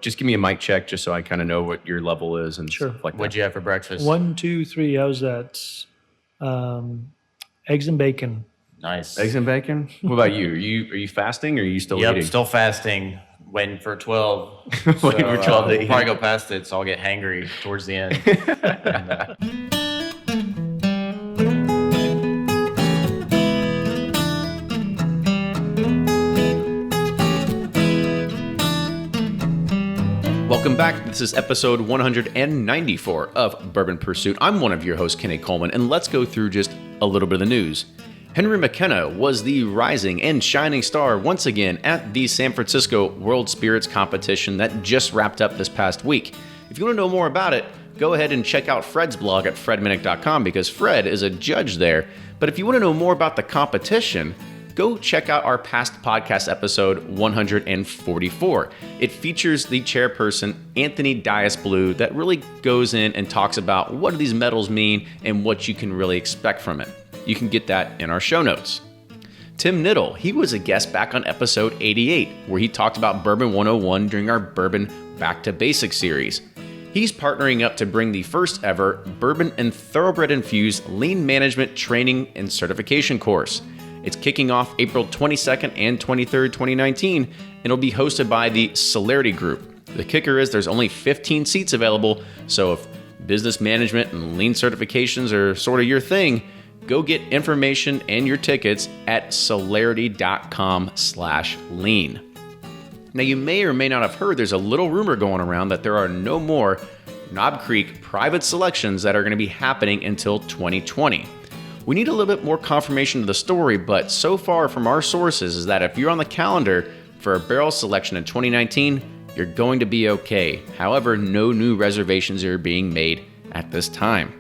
Just give me a mic check just so I kind of know what your level is and Sure. stuff like that. What'd you have for breakfast? 1, 2, 3. How's that? Eggs and bacon. Nice. Eggs and bacon? What about you? Are you fasting or are you still Yep, eating? still fasting. Waiting for 12. Waiting for 12 to we'll eat. probably go past it, so I'll get hangry towards the end. Welcome back. This is episode 194 of Bourbon Pursuit. I'm one of your hosts, Kenny Coleman, and let's go through just a little bit of the news. Henry McKenna was the rising and shining star once again at the San Francisco World Spirits Competition that just wrapped up this past week. If you want to know more about it, go ahead and check out Fred's blog at fredminnick.com because Fred is a judge there. But if you want to know more about the competition, go check out our past podcast episode 144. It features the chairperson, Anthony Dias-Blue, that really goes in and talks about what do these medals mean and what you can really expect from it. You can get that in our show notes. Tim Niddle, he was a guest back on episode 88, where he talked about Bourbon 101 during our Bourbon Back to Basics series. He's partnering up to bring the first ever Bourbon and Thoroughbred Infused Lean Management Training and Certification course. It's kicking off April 22nd and 23rd, 2019, and it'll be hosted by the Celerity Group. The kicker is there's only 15 seats available, so if business management and lean certifications are sort of your thing, go get information and your tickets at celerity.com/lean. Now, you may or may not have heard there's a little rumor going around that there are no more Knob Creek private selections that are going to be happening until 2020. We need a little bit more confirmation of the story, but so far from our sources is that if you're on the calendar for a barrel selection in 2019, you're going to be okay. However, no new reservations are being made at this time.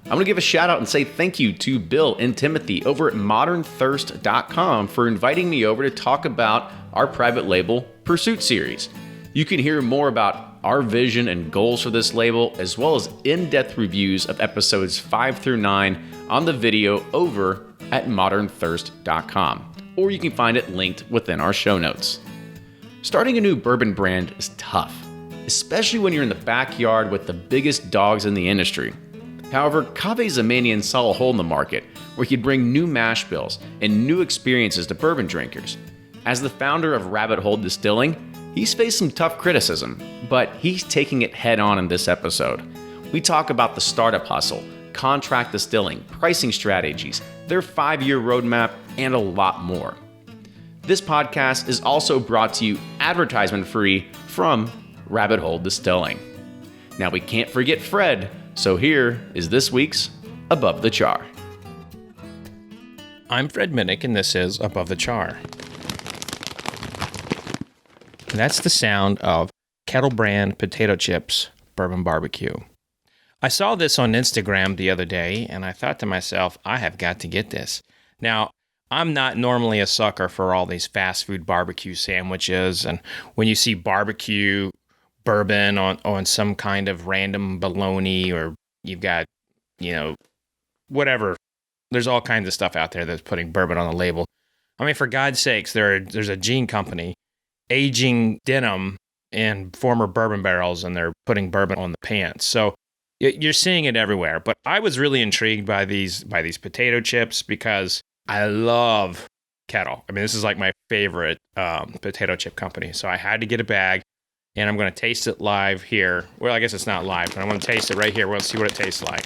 I'm going to give a shout out and say thank you to Bill and Timothy over at modernthirst.com for inviting me over to talk about our private label Pursuit series. You can hear more about our vision and goals for this label, as well as in-depth reviews of episodes 5 through 9 on the video over at modernthirst.com, or you can find it linked within our show notes. Starting a new bourbon brand is tough, especially when you're in the backyard with the biggest dogs in the industry. However, Kaveh Zamanian saw a hole in the market where he could bring new mash bills and new experiences to bourbon drinkers. As the founder of Rabbit Hole Distilling, he's faced some tough criticism, but he's taking it head on in this episode. We talk about the startup hustle, contract distilling, pricing strategies, their 5-year roadmap, and a lot more. This podcast is also brought to you advertisement-free from Rabbit Hole Distilling. Now, we can't forget Fred, so here is this week's Above the Char. I'm Fred Minnick, and this is Above the Char. And that's the sound of kettle brand potato chips bourbon barbecue. I saw this on Instagram the other day, and I thought to myself, I have got to get this. Now, I'm not normally a sucker for all these fast food barbecue sandwiches, and when you see barbecue bourbon on some kind of random bologna, or you've got, whatever. There's all kinds of stuff out there that's putting bourbon on the label. I mean, for God's sakes, there's a gin company aging denim in former bourbon barrels, and they're putting bourbon on the pants. So you're seeing it everywhere. But I was really intrigued by these potato chips because I love Kettle. I mean, this is like my favorite potato chip company. So I had to get a bag, and I'm going to taste it live here. Well, I guess it's not live, but I'm going to taste it right here. We'll see what it tastes like.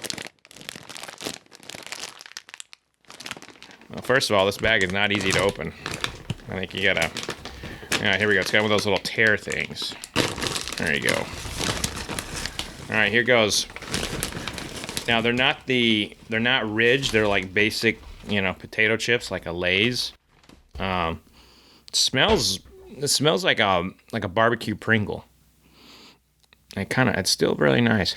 Well, first of all, this bag is not easy to open. I think you gotta... Yeah, here we go. It's got one of those little tear things. There you go. All right, here goes. Now, they're not ridged. They're like basic, potato chips, like a Lay's. It smells like a barbecue Pringle. It's still really nice.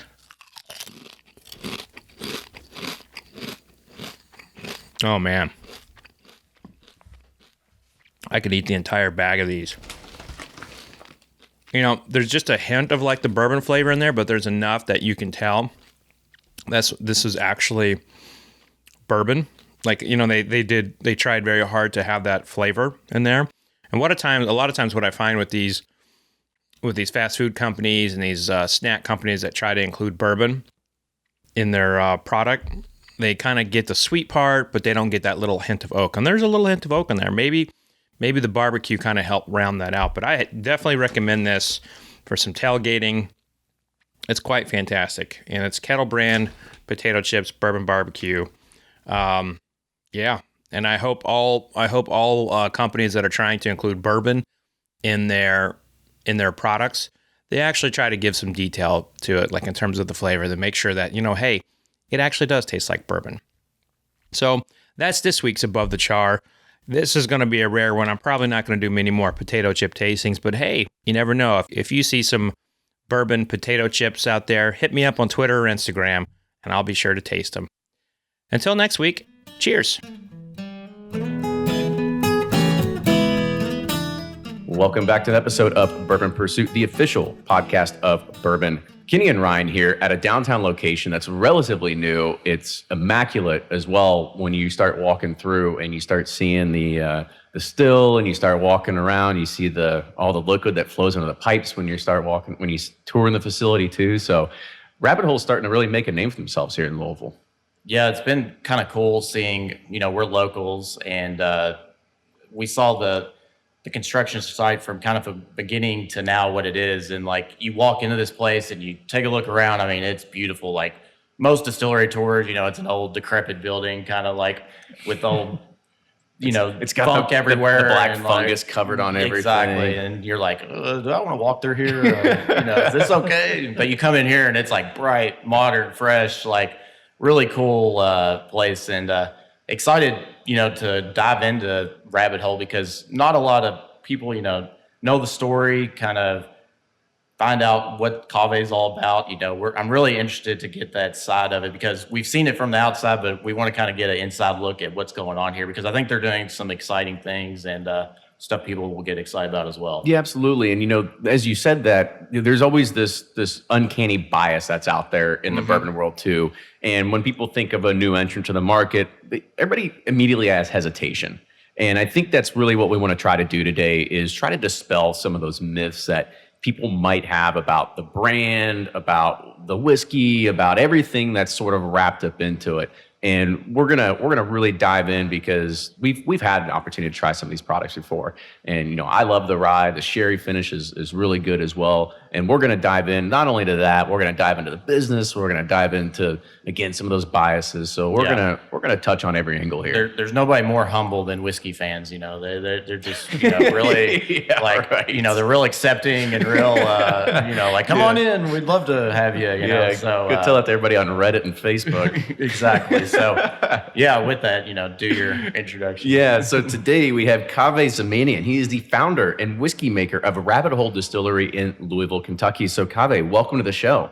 Oh man, I could eat the entire bag of these. There's just a hint of like the bourbon flavor in there, but there's enough that you can tell this is actually bourbon. Like, they tried very hard to have that flavor in there. And a lot of times what I find with these with these fast food companies and these snack companies that try to include bourbon in their product. They kind of get the sweet part, but they don't get that little hint of oak. And there's a little hint of oak in there. Maybe the barbecue kind of helped round that out. But I definitely recommend this for some tailgating. It's quite fantastic. And it's kettle brand potato chips, bourbon barbecue. Yeah. And I hope all companies that are trying to include bourbon in their products, they actually try to give some detail to it, like in terms of the flavor, to make sure that, hey, it actually does taste like bourbon. So that's this week's Above the Char. This is going to be a rare one. I'm probably not going to do many more potato chip tastings, but hey, you never know. If you see some bourbon potato chips out there, hit me up on Twitter or Instagram, and I'll be sure to taste them. Until next week, cheers. Welcome back to the episode of Bourbon Pursuit, the official podcast of Bourbon. Kenny and Ryan here at a downtown location that's relatively new. It's immaculate as well when you start walking through and you start seeing the still and you start walking around. You see all the liquid that flows into the pipes when you touring the facility too. So Rabbit Hole's starting to really make a name for themselves here in Louisville. Yeah, it's been kind of cool seeing, we're locals, and we saw the construction site from kind of a beginning to now what it is. And like, you walk into this place and you take a look around. I mean, it's beautiful. Like most distillery tours, it's an old decrepit building, kind of like with old, it's got funk everywhere. The black and fungus covered on everything. Exactly. And you're like, do I want to walk through here? Is this okay? But you come in here and it's like bright, modern, fresh, like really cool place. And excited, to dive into Rabbit Hole, because not a lot of people, know the story, kind of find out what Kaveh is all about. I'm really interested to get that side of it, because we've seen it from the outside, but we want to kind of get an inside look at what's going on here, because I think they're doing some exciting things and stuff people will get excited about as well. Yeah, absolutely. And as you said that, there's always this uncanny bias that's out there in the bourbon world too. And when people think of a new entrant to the market, everybody immediately has hesitation. And I think that's really what we want to try to do today, is try to dispel some of those myths that people might have about the brand, about the whiskey, about everything that's sort of wrapped up into it. And we're gonna really dive in, because we've had an opportunity to try some of these products before. And I love the rye. The sherry finish is really good as well. And we're gonna dive in not only to that, we're gonna dive into the business. We're gonna dive into, again, some of those biases. So we're gonna touch on every angle here. There's nobody more humble than whiskey fans. They're just really right. They're real accepting and real like, come on in, we'd love to have you. So could tell that to everybody on Reddit and Facebook. Exactly. So with that, do your introduction. Yeah. So today we have Kaveh Zamanian. He is the founder and whiskey maker of Rabbit Hole Distillery in Louisville, Kentucky. So Kaveh, welcome to the show.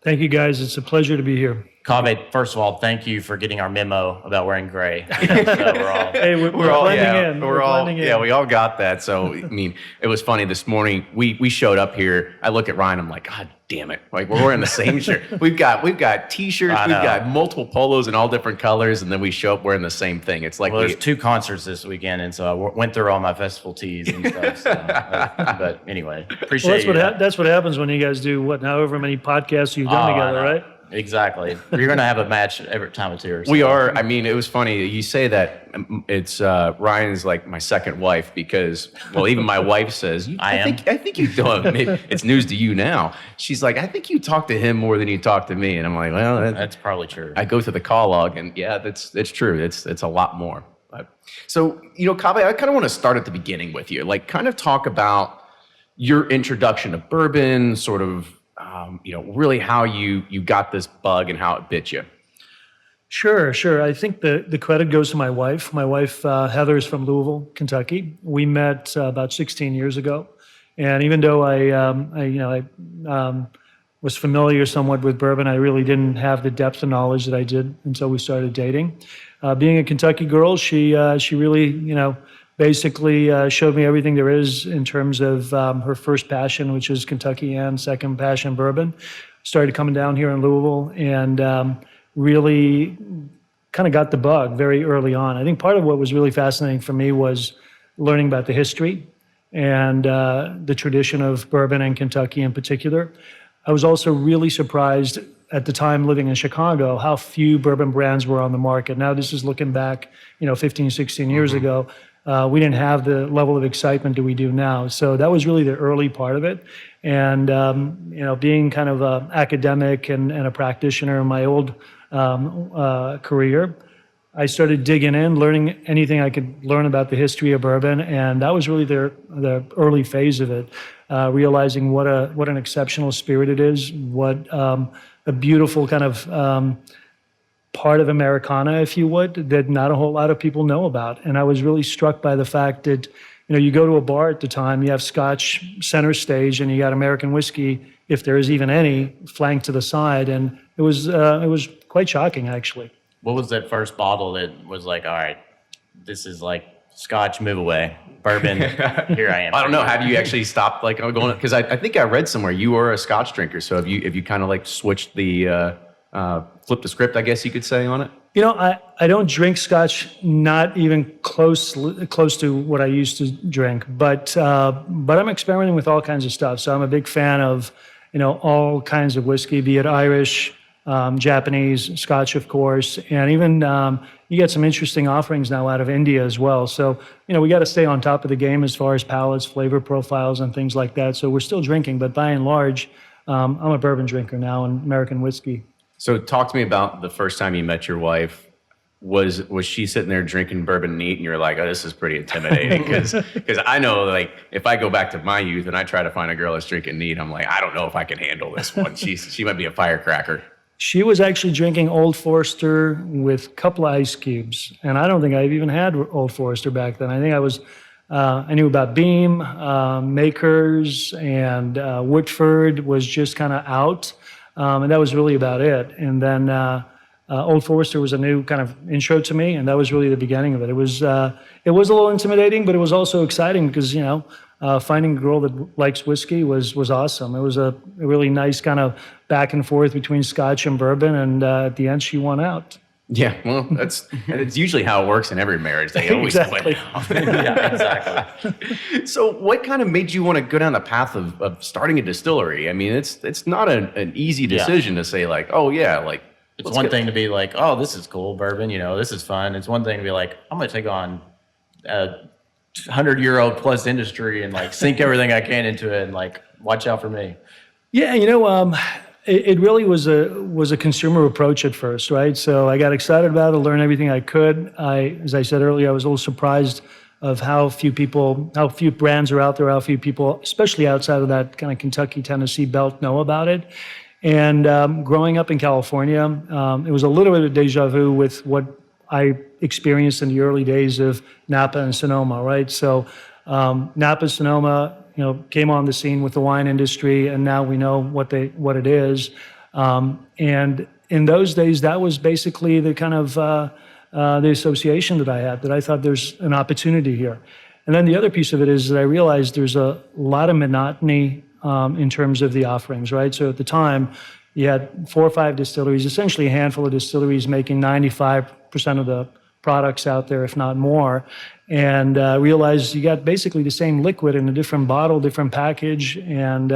Thank you, guys. It's a pleasure to be here. Kaveh, first of all, thank you for getting our memo about wearing gray. So we're all, hey, we're blending in. We're blending in. Yeah, we all got that. So, I mean, it was funny this morning. We showed up here. I look at Ryan. I'm like, God damn it! Like, we're wearing the same shirt. We've got T-shirts. We've got multiple polos in all different colors, and then we show up wearing the same thing. It's like, there's 2 concerts this weekend, and so I went through all my festival tees and stuff. So, but anyway, appreciate that's what happens when you guys do however many podcasts you've done together, right? Exactly. You're going to have a match every time it's here. So. We are. I mean, it was funny. You say that it's Ryan's like my second wife, because, well, even my wife says, I think you don't. It's news to you now. She's like, I think you talk to him more than you talk to me. And I'm like, well, that's probably true. I go through the call log, and it's true. It's a lot more. But, so, Kaveh, I kind of want to start at the beginning with you. Like, kind of talk about your introduction to bourbon, sort of, really how you got this bug and how it bit you. Sure. I think the credit goes to my wife. My wife, Heather, is from Louisville, Kentucky. We met about 16 years ago. And even though I was familiar somewhat with bourbon, I really didn't have the depth of knowledge that I did until we started dating. Being a Kentucky girl, she really, basically showed me everything there is in terms of her first passion, which is Kentucky, and second passion, bourbon. Started coming down here in Louisville and really kind of got the bug very early on. I think part of what was really fascinating for me was learning about the history and the tradition of bourbon in Kentucky in particular. I was also really surprised at the time living in Chicago how few bourbon brands were on the market. Now this is looking back, 15, 16 years ago. We didn't have the level of excitement that we do now. So that was really the early part of it. And, being kind of an academic and a practitioner in my old career, I started digging in, learning anything I could learn about the history of bourbon. And that was really the early phase of it, realizing what an exceptional spirit it is, what a beautiful kind of part of Americana, if you would, that not a whole lot of people know about. And I was really struck by the fact that, you go to a bar at the time, you have Scotch center stage, and you got American whiskey, if there is even any, flanked to the side. And it was quite shocking, actually. What was that first bottle that was like, all right, this is like Scotch, move away, bourbon, here I am. I don't know. Have you actually stopped going? Because I think I read somewhere you were a Scotch drinker. So have you kind of like switched the flip the script, I guess you could say, on it? I don't drink Scotch, not even close to what I used to drink, but I'm experimenting with all kinds of stuff. So I'm a big fan of, all kinds of whiskey, be it Irish, Japanese, Scotch, of course, and even you get some interesting offerings now out of India as well. So, we got to stay on top of the game as far as palates, flavor profiles, and things like that. So we're still drinking, but by and large, I'm a bourbon drinker now and American whiskey. So talk to me about the first time you met your wife. Was she sitting there drinking bourbon neat and you're like, oh, this is pretty intimidating? Because I know, like, if I go back to my youth and I try to find a girl that's drinking neat, I'm like, I don't know if I can handle this one. She might be a firecracker. She was actually drinking Old Forester with a couple of ice cubes. And I don't think I've even had Old Forester back then. I think I knew about Beam, Makers, and Woodford was just kind of out. And that was really about it. And then Old Forester was a new kind of intro to me, and that was really the beginning of it. It was a little intimidating, but it was also exciting because, finding a girl that likes whiskey was awesome. It was a really nice kind of back and forth between Scotch and bourbon, and at the end, she won out. Yeah, well, it's usually how it works in every marriage. They always Exactly. win. Yeah, exactly. So what kind of made you want to go down the path of starting a distillery? I mean, it's not an easy decision to say like, oh yeah, like, it's one thing to be like, oh, this is cool, bourbon, this is fun. It's one thing to be like, I'm going to take on a 100-year-old plus industry and like sink everything I can into it and like watch out for me. Yeah, it really was a consumer approach at first, right? So I got excited about it, learned everything I could. As I said earlier, I was a little surprised of how few brands are out there, how few people, especially outside of that kind of Kentucky, Tennessee belt, know about it. And growing up in California, it was a little bit of deja vu with what I experienced in the early days of Napa and Sonoma, right? So Napa, Sonoma, came on the scene with the wine industry, and now we know what it is. And in those days, that was basically the kind of the association that I had, that I thought there's an opportunity here. And then the other piece of it is that I realized there's a lot of monotony in terms of the offerings, right? So at the time, you had 4 or 5 distilleries, essentially a handful of distilleries making 95% of the products out there, if not more, and realized you got basically the same liquid in a different bottle, different package, and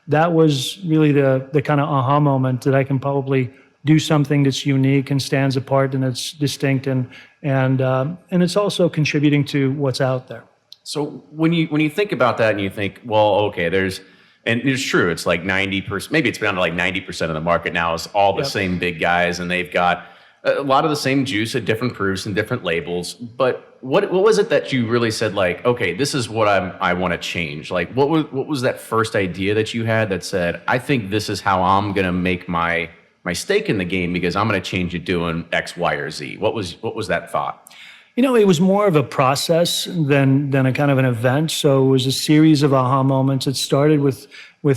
that was really the kind of aha moment that I can probably do something that's unique and stands apart and it's distinct, and it's also contributing to what's out there. So when you think about that and you think, well, okay, and it's true, it's like 90%, maybe it's down to like 90% of the market now is all the same big guys, and they've got a lot of the same juice at different proofs and different labels. But what was it that you really said, like, okay, this is what I want to change? Like, what was that first idea that you had that said, I think this is how I'm going to make my stake in the game because I'm going to change it doing X, Y, or Z? What was that thought? It was more of a process than a kind of an event. So it was a series of aha moments. It started with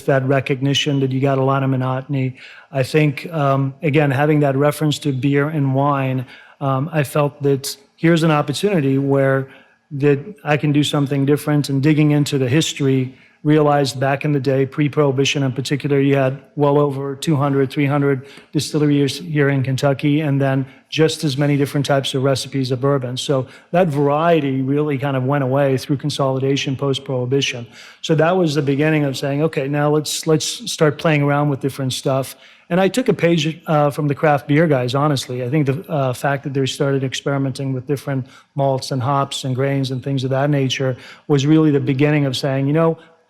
that recognition that you got a lot of monotony. I think, again, having that reference to beer and wine, I felt that here's an opportunity where that I can do something different, and digging into the history realized back in the day, pre-Prohibition in particular, you had well over 200, 300 distilleries here in Kentucky, and then just as many different types of recipes of bourbon. So that variety really kind of went away through consolidation post-Prohibition. So that was the beginning of saying, okay, now let's start playing around with different stuff. And I took a page from the craft beer guys, honestly. I think the fact that they started experimenting with different malts and hops and grains and things of that nature was really the beginning of saying,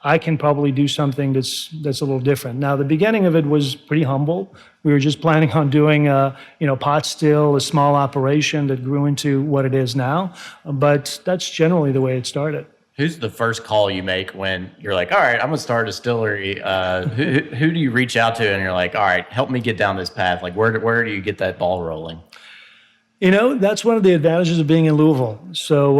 I can probably do something that's a little different. Now, the beginning of it was pretty humble. We were just planning on doing pot still, a small operation that grew into what it is now. But that's generally the way it started. Who's the first call you make when you're like, all right, I'm going to start a distillery? Who do you reach out to and you're like, all right, help me get down this path? Like, where do you get that ball rolling? That's one of the advantages of being in Louisville. So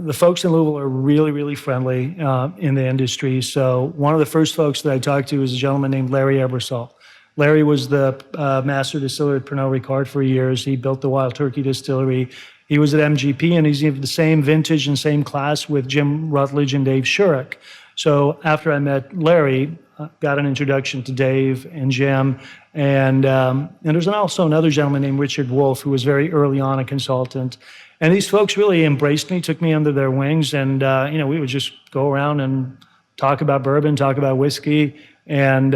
the folks in Louisville are really, really friendly in the industry. So one of the first folks that I talked to is a gentleman named Larry Ebersol. Larry was the master distiller at Pernod Ricard for years. He built the Wild Turkey Distillery. He was at MGP, and he's of the same vintage and same class with Jim Rutledge and Dave Shurek. So after I met Larry, got an introduction to Dave and Jim, and there's also another gentleman named Richard Wolf, who was very early on a consultant. And these folks really embraced me, took me under their wings, and we would just go around and talk about bourbon, talk about whiskey, and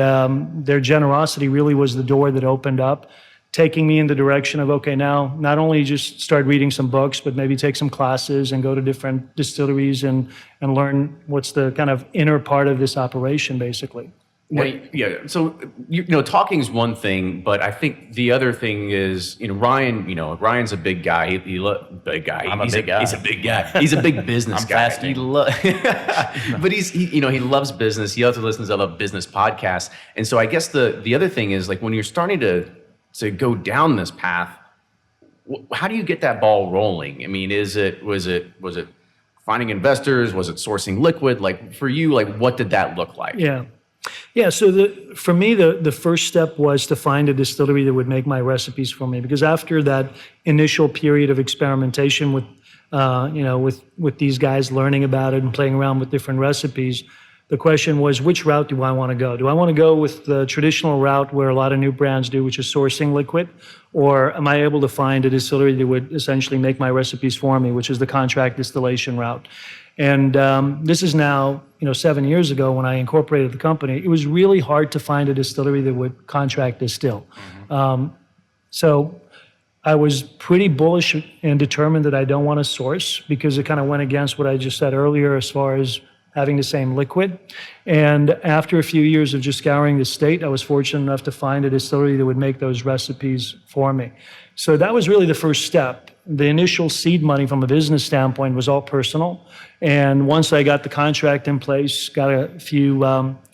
their generosity really was the door that opened up, taking me in the direction of, okay, now not only just start reading some books, but maybe take some classes and go to different distilleries and learn what's the kind of inner part of this operation, basically. Yeah. So, talking is one thing, but I think the other thing is, Ryan, Ryan's a big guy. Big guy. I'm a big guy. He's a big guy. He's a big business guy. Fasting. But he loves business. He also listens to other business podcasts. And so I guess the other thing is, like, when you're starting to go down this path, how do you get that ball rolling? I mean, was it finding investors? Was it sourcing liquid? Like, for you, like, what did that look like? Yeah. So for me, the first step was to find a distillery that would make my recipes for me, because after that initial period of experimentation with these guys, learning about it and playing around with different recipes, the question was, which route do I want to go? Do I want to go with the traditional route where a lot of new brands do, which is sourcing liquid? Or am I able to find a distillery that would essentially make my recipes for me, which is the contract distillation route? And this is now, 7 years ago when I incorporated the company. It was really hard to find a distillery that would contract distill. So I was pretty bullish and determined that I don't want to source, because it kind of went against what I just said earlier as far as having the same liquid. And after a few years of just scouring the state, I was fortunate enough to find a distillery that would make those recipes for me. So that was really the first step. The initial seed money from a business standpoint was all personal. And once I got the contract in place, got a few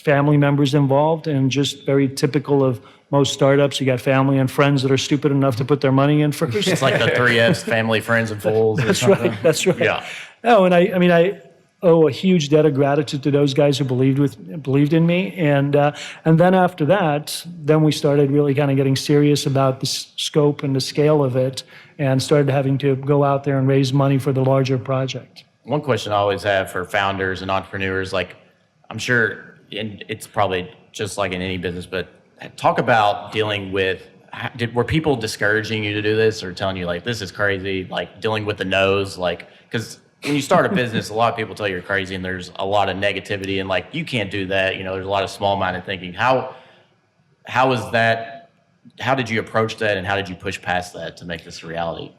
family members involved, and just very typical of most startups, you got family and friends that are stupid enough to put their money in first. It's like the 3Fs, family, friends, and fools. That's right. That's right. Yeah. No, and I owe a huge debt of gratitude to those guys who believed in me, and then after that, then we started really kind of getting serious about the scope and the scale of it, and started having to go out there and raise money for the larger project. One question I always have for founders and entrepreneurs, like, I'm sure, and it's probably just like in any business, but talk about dealing with. Were people discouraging you to do this, or telling you like this is crazy, like dealing with the no's, like, because when you start a business, a lot of people tell you you're crazy, and there's a lot of negativity, and like, you can't do that. There's a lot of small-minded thinking. How is that? How did you approach that, and how did you push past that to make this a reality?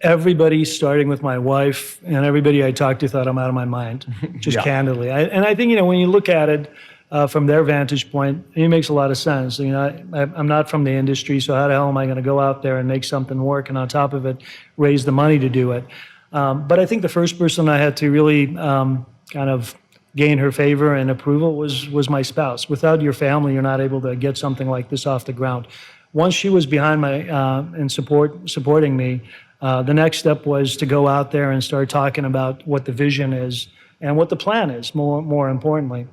Everybody, starting with my wife, and everybody I talked to thought I'm out of my mind, just candidly. I think, when you look at it from their vantage point, it makes a lot of sense. I'm not from the industry, so how the hell am I going to go out there and make something work, and on top of it, raise the money to do it? But I think the first person I had to really kind of gain her favor and approval was my spouse. Without your family, you're not able to get something like this off the ground. Once she was behind my and supporting me, the next step was to go out there and start talking about what the vision is and what the plan is. More importantly,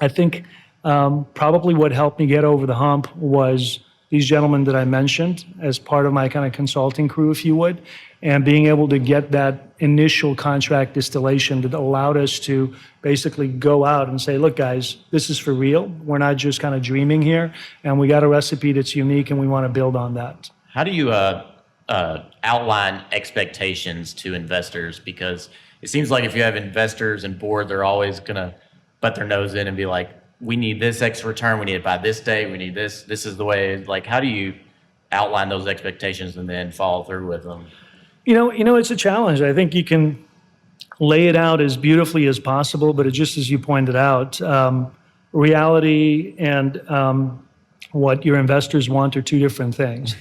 I think probably what helped me get over the hump was these gentlemen that I mentioned as part of my kind of consulting crew, if you would, and being able to get that initial contract distillation that allowed us to basically go out and say, look, guys, this is for real. We're not just kind of dreaming here, and we got a recipe that's unique, and we want to build on that. How do you outline expectations to investors? Because it seems like if you have investors and board, they're always going to butt their nose in and be like, we need this X return, we need it by this day, we need this is the way. Like, how do you outline those expectations and then follow through with them? You know, it's a challenge. I think you can lay it out as beautifully as possible, but it just as you pointed out, reality and what your investors want are two different things.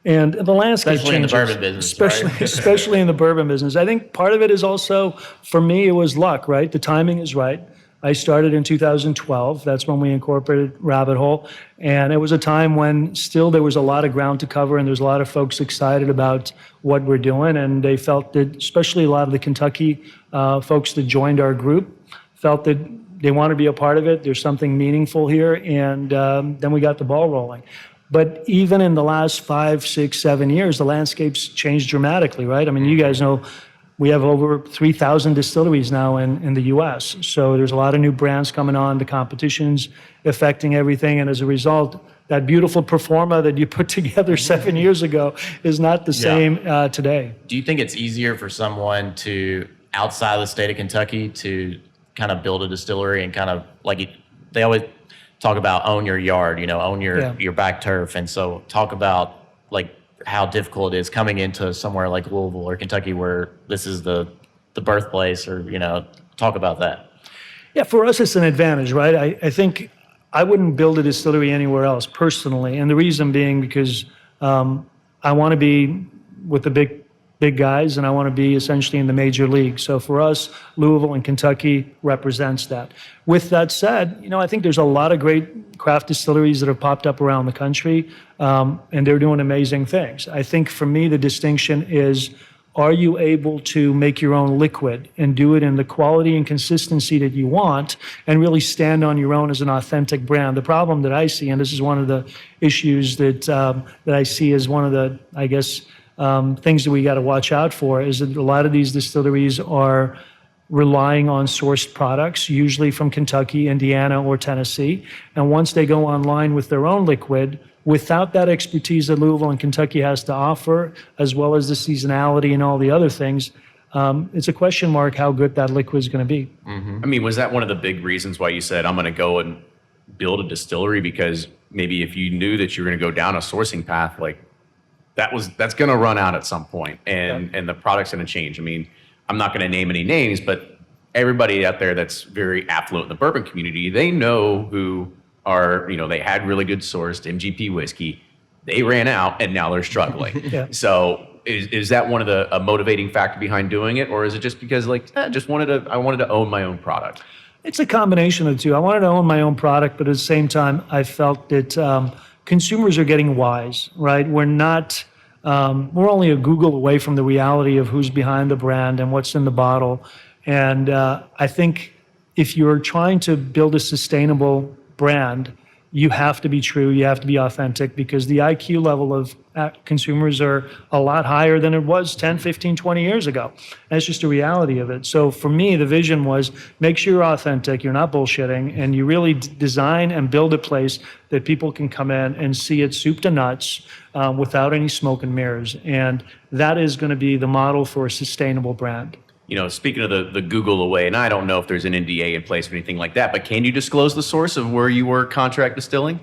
And the landscape especially changes. In the bourbon business, especially in the bourbon business. I think part of it is also, for me, it was luck, right? The timing is right. I started in 2012. That's when we incorporated Rabbit Hole. And it was a time when still there was a lot of ground to cover, and there's a lot of folks excited about what we're doing. And they felt that, especially a lot of the Kentucky folks that joined our group, felt that they want to be a part of it. There's something meaningful here. And then we got the ball rolling. But even in the last 5, 6, 7 years, the landscape's changed dramatically, right? I mean, you guys know we have over 3,000 distilleries now in the U.S. So there's a lot of new brands coming on. The competition's affecting everything. And as a result, that beautiful pro forma that you put together 7 years ago is not the same today. Do you think it's easier for someone to, outside the state of Kentucky, to kind of build a distillery and kind of, like, they always talk about own your yard, own your back turf. And so talk about, like, how difficult it is coming into somewhere like Louisville or Kentucky where this is the birthplace, or, talk about that. Yeah, for us, it's an advantage, right? I think I wouldn't build a distillery anywhere else personally. And the reason being because I want to be with the big guys, and I want to be essentially in the major league. So for us, Louisville and Kentucky represents that. With that said, I think there's a lot of great craft distilleries that have popped up around the country, and they're doing amazing things. I think for me, the distinction is, are you able to make your own liquid and do it in the quality and consistency that you want and really stand on your own as an authentic brand? The problem that I see, and this is one of the issues that I see as one of the, I guess, things that we got to watch out for, is that a lot of these distilleries are relying on sourced products, usually from Kentucky, Indiana, or Tennessee. And once they go online with their own liquid, without that expertise that Louisville and Kentucky has to offer, as well as the seasonality and all the other things, it's a question mark how good that liquid is going to be. Mm-hmm. I mean, was that one of the big reasons why you said, I'm going to go and build a distillery? Because maybe if you knew that you were going to go down a sourcing path, like, that's going to run out at some point, and the product's going to change. I mean, I'm not going to name any names, but everybody out there that's very affluent in the bourbon community, they know who are, they had really good sourced MGP whiskey. They ran out, and now they're struggling. So is that one of a motivating factor behind doing it, or is it just because, like, I wanted to own my own product? It's a combination of the two. I wanted to own my own product, but at the same time, I felt that consumers are getting wise, right? We're only a Google away from the reality of who's behind the brand and what's in the bottle. And I think if you're trying to build a sustainable brand, you have to be true, you have to be authentic, because the IQ level of consumers are a lot higher than it was 10, 15, 20 years ago. That's just a reality of it. So for me, the vision was, make sure you're authentic, you're not bullshitting, and you really design and build a place that people can come in and see it soup to nuts without any smoke and mirrors. And that is going to be the model for a sustainable brand. Speaking of the Google away, and I don't know if there's an NDA in place or anything like that, but can you disclose the source of where you were contract distilling?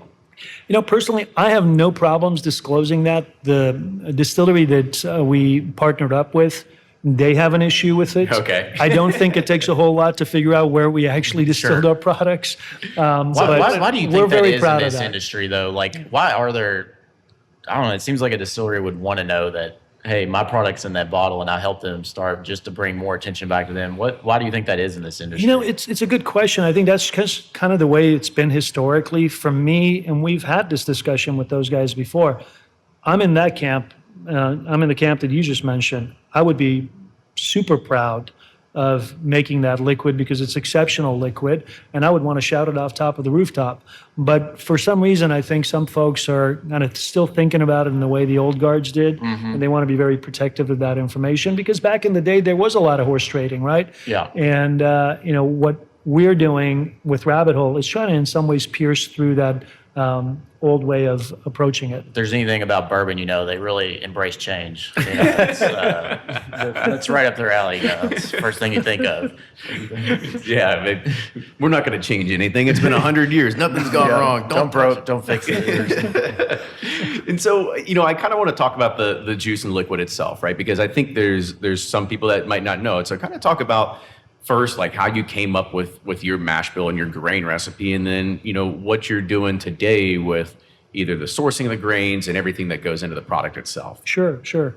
Personally, I have no problems disclosing that. The distillery that we partnered up with, they have an issue with it. Okay. I don't think it takes a whole lot to figure out where we actually distilled our products. Why do you think that is in this that industry, though? Like, why are there, I don't know, it seems like a distillery would want to know that, hey, my product's in that bottle and I helped them start, just to bring more attention back to them. Why do you think that is in this industry? It's a good question. I think that's kind of the way it's been historically for me, and we've had this discussion with those guys before. I'm in that camp. I'm in the camp that you just mentioned. I would be super proud of making that liquid because it's exceptional liquid, and I would want to shout it off top of the rooftop. But for some reason, I think some folks are kind of still thinking about it in the way the old guards did, and they want to be very protective of that information because back in the day, there was a lot of horse trading, right? Yeah. And, what we're doing with Rabbit Hole is trying to, in some ways, pierce through that old way of approaching it. If there's anything about bourbon, they really embrace change. That's right up their alley. That's the first thing you think of. Yeah, we're not going to change anything. It's been 100 years. Nothing's gone wrong. Don't fix it. And so, I kind of want to talk about the juice and liquid itself, right? Because I think there's some people that might not know it. So kind of talk about first, like how you came up with your mash bill and your grain recipe, and then, what you're doing today with either the sourcing of the grains and everything that goes into the product itself. Sure.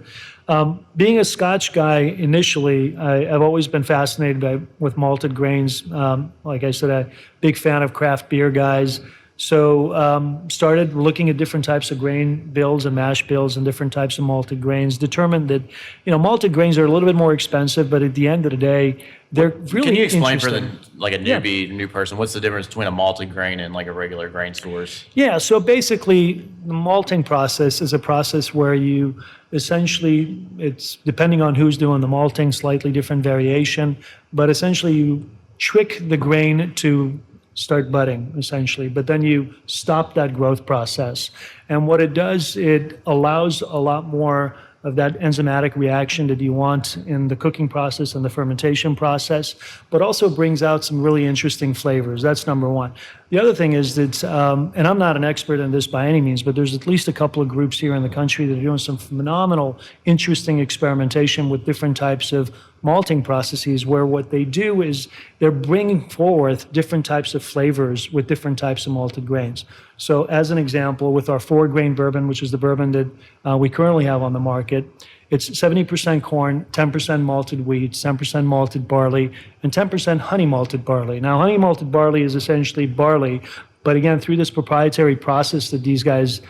Being a Scotch guy initially, I've always been fascinated with malted grains. Like I said, a big fan of craft beer guys. So started looking at different types of grain bills and mash bills and different types of malted grains. Determined that malted grains are a little bit more expensive, but at the end of the day, they're really Can you explain for interesting. a new person, what's the difference between a malted grain and like a regular grain source? Yeah, so basically, the malting process is a process where you essentially, it's depending on who's doing the malting, slightly different variation, but essentially you trick the grain to start budding, essentially, but then you stop that growth process. And what it does, it allows a lot more of that enzymatic reaction that you want in the cooking process and the fermentation process, but also brings out some really interesting flavors. That's number one. The other thing is that, and I'm not an expert in this by any means, but there's at least a couple of groups here in the country that are doing some phenomenal, interesting experimentation with different types of malting processes where what they do is they're bringing forth different types of flavors with different types of malted grains. So as an example, with our 4-grain bourbon, which is the bourbon that we currently have on the market, it's 70% corn, 10% malted wheat, 10% malted barley, and 10% honey malted barley. Now, honey malted barley is essentially barley, but again, through this proprietary process that these guys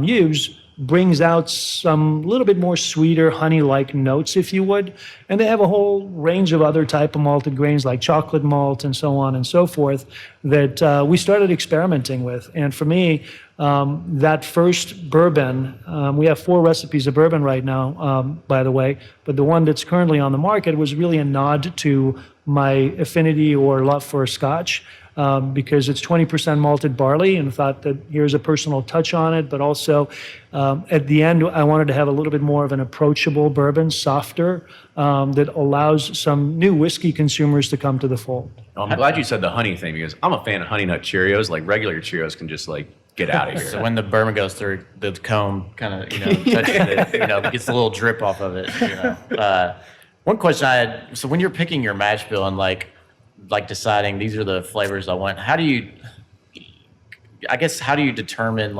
use, brings out some little bit more sweeter honey-like notes, if you would. And they have a whole range of other type of malted grains like chocolate malt and so on and so forth that we started experimenting with. And for me, that first bourbon, we have 4 recipes of bourbon right now, by the way, but the one that's currently on the market was really a nod to my affinity or love for Scotch. Because it's 20% malted barley, and thought that here's a personal touch on it, but also at the end, I wanted to have a little bit more of an approachable bourbon, softer, that allows some new whiskey consumers to come to the fold. I'm glad you said the honey thing because I'm a fan of Honey Nut Cheerios. Like regular Cheerios can just get out of here. So when the bourbon goes through the comb, kind of touches it, gets a little drip off of it. One question I had: so when you're picking your mash bill and like deciding these are the flavors I want, how do you determine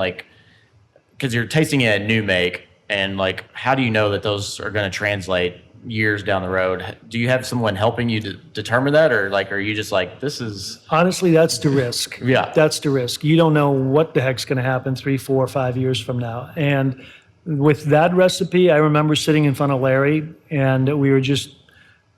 because you're tasting it at new make, and how do you know that those are going to translate years down the road? Do you have someone helping you to determine that, or are you just this is... Honestly, that's the risk. Yeah. That's the risk. You don't know what the heck's going to happen 3, 4, 5 years from now. And with that recipe, I remember sitting in front of Larry, and we were just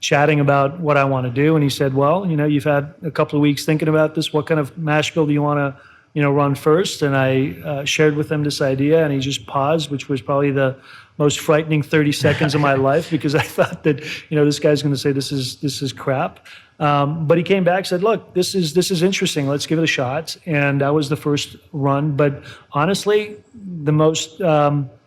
chatting about what I want to do. And he said, well, you've had a couple of weeks thinking about this. What kind of mash bill do you want to, run first? And I shared with him this idea, and he just paused, which was probably the most frightening 30 seconds of my life, because I thought that, this guy's going to say this is crap. But he came back and said, look, this is interesting. Let's give it a shot. And that was the first run. But honestly, the most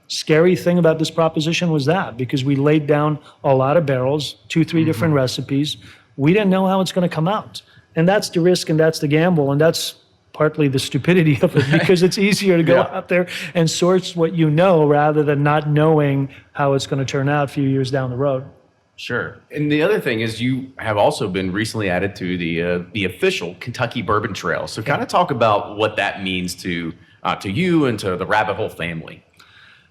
scary thing about this proposition was that, because we laid down a lot of barrels, 2, 3 different recipes. We didn't know how it's going to come out. And that's the risk, and that's the gamble, and that's partly the stupidity of it, because it's easier to go out there and source what you know rather than not knowing how it's going to turn out a few years down the road. Sure. And the other thing is you have also been recently added to the official Kentucky Bourbon Trail. So kind of talk about what that means to you and to the Rabbit Hole family.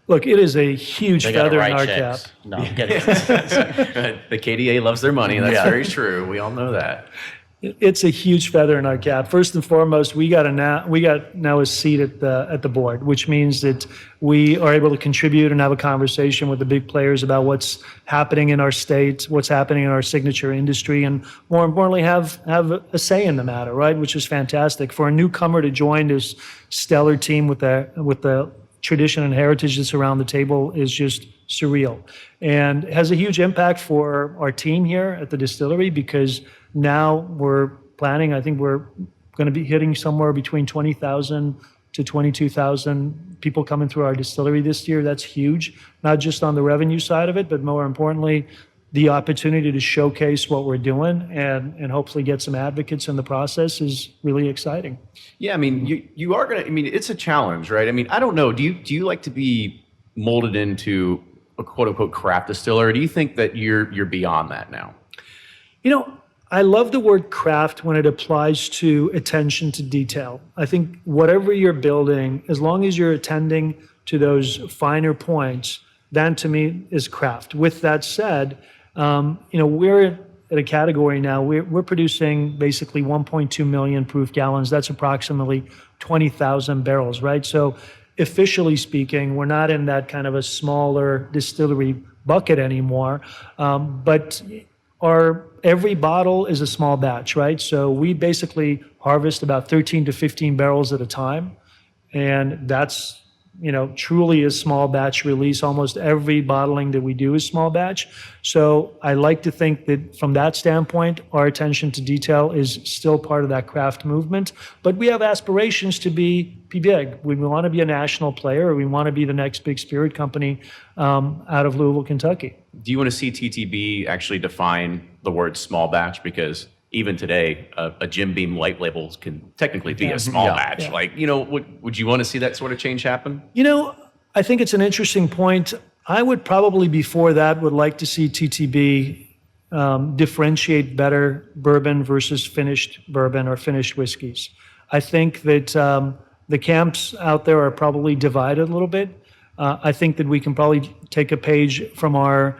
Look, it is a huge They gotta feather in write our checks. cap. No, I'm kidding. The KDA loves their money. That's very true. We all know that. It's a huge feather in our cap. First and foremost, we got now a seat at the board, which means that we are able to contribute and have a conversation with the big players about what's happening in our state, what's happening in our signature industry, and more importantly, have a say in the matter, right? Which is fantastic for a newcomer to join this stellar team with the tradition and heritage that's around the table is just surreal, and has a huge impact for our team here at the distillery, because now we're planning, I think we're going to be hitting somewhere between 20,000 to 22,000 people coming through our distillery this year. That's huge, not just on the revenue side of it, but more importantly, the opportunity to showcase what we're doing and hopefully get some advocates in the process is really exciting. Yeah, I mean, you are going to, I mean, it's a challenge, right? I mean, I don't know. Do you like to be molded into a quote unquote craft distiller, or do you think that you're beyond that now? You know, I love the word craft when it applies to attention to detail. I think whatever you're building, as long as you're attending to those finer points, that to me is craft. With that said, we're at a category now, we're producing basically 1.2 million proof gallons. That's approximately 20,000 barrels, right? So officially speaking, we're not in that kind of a smaller distillery bucket anymore, but every bottle is a small batch, right? So we basically harvest about 13 to 15 barrels at a time. And that's, truly a small batch release. Almost every bottling that we do is small batch. So I like to think that from that standpoint, our attention to detail is still part of that craft movement. But we have aspirations to be big. We want to be a national player. We want to be the next big spirit company out of Louisville, Kentucky. Do you want to see TTB actually define the word small batch? Because even today, a Jim Beam light label can technically be a small batch. Yeah. Like, would you want to see that sort of change happen? I think it's an interesting point. I would probably, before that, would like to see TTB differentiate better bourbon versus finished bourbon or finished whiskeys. I think that the camps out there are probably divided a little bit. I think that we can probably take a page from our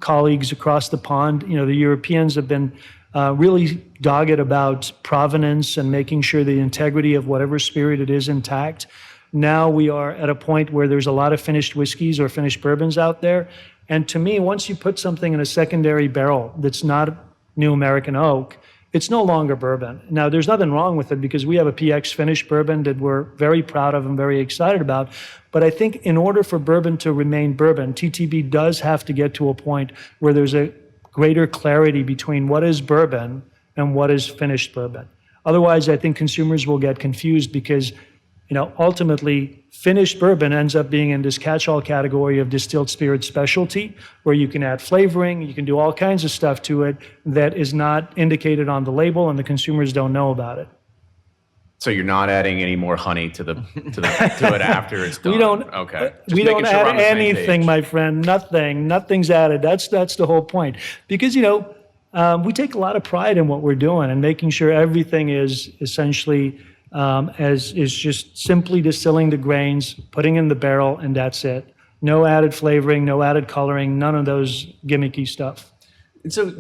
colleagues across the pond. The Europeans have been really dogged about provenance and making sure the integrity of whatever spirit it is intact. Now we are at a point where there's a lot of finished whiskeys or finished bourbons out there. And to me, once you put something in a secondary barrel that's not New American oak, it's no longer bourbon. Now, there's nothing wrong with it because we have a PX finished bourbon that we're very proud of and very excited about. But I think in order for bourbon to remain bourbon, TTB does have to get to a point where there's a greater clarity between what is bourbon and what is finished bourbon. Otherwise, I think consumers will get confused because, ultimately, finished bourbon ends up being in this catch-all category of distilled spirit specialty, where you can add flavoring, you can do all kinds of stuff to it that is not indicated on the label, and the consumers don't know about it. So you're not adding any more honey to it after it's done. We don't. Okay. We don't add anything, my friend. Nothing's added. That's the whole point. Because we take a lot of pride in what we're doing and making sure everything is essentially is just simply distilling the grains, putting in the barrel, and that's it. No added flavoring, no added coloring, none of those gimmicky stuff. And so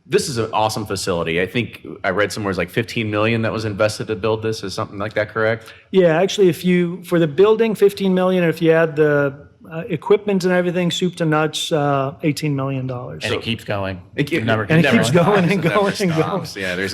this is an awesome facility. I think I read somewhere it's like $15 million that was invested to build this. Is something like that correct? Yeah, actually, for the building, $15 million, and if you add the equipment and everything, soup to nuts, $18 million. And it keeps going. It keeps going and going and going. Yeah, there's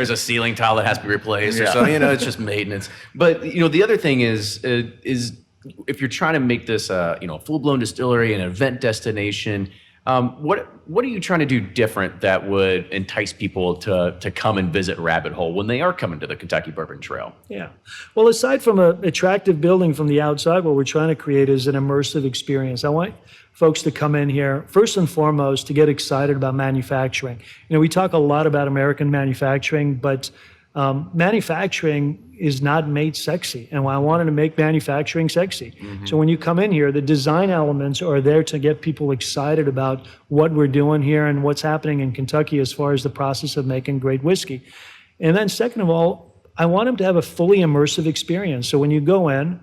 a ceiling tile that has to be replaced, or so. It's just maintenance. But the other thing is if you're trying to make this a full blown distillery, an event destination. What are you trying to do different that would entice people to come and visit Rabbit Hole when they are coming to the Kentucky Bourbon Trail? Yeah. Well, aside from an attractive building from the outside, what we're trying to create is an immersive experience. I want folks to come in here, first and foremost, to get excited about manufacturing. We talk a lot about American manufacturing, but manufacturing is not made sexy, and I wanted to make manufacturing sexy. Mm-hmm. So when you come in here, the design elements are there to get people excited about what we're doing here and what's happening in Kentucky as far as the process of making great whiskey. And then second of all, I want them to have a fully immersive experience. So when you go in,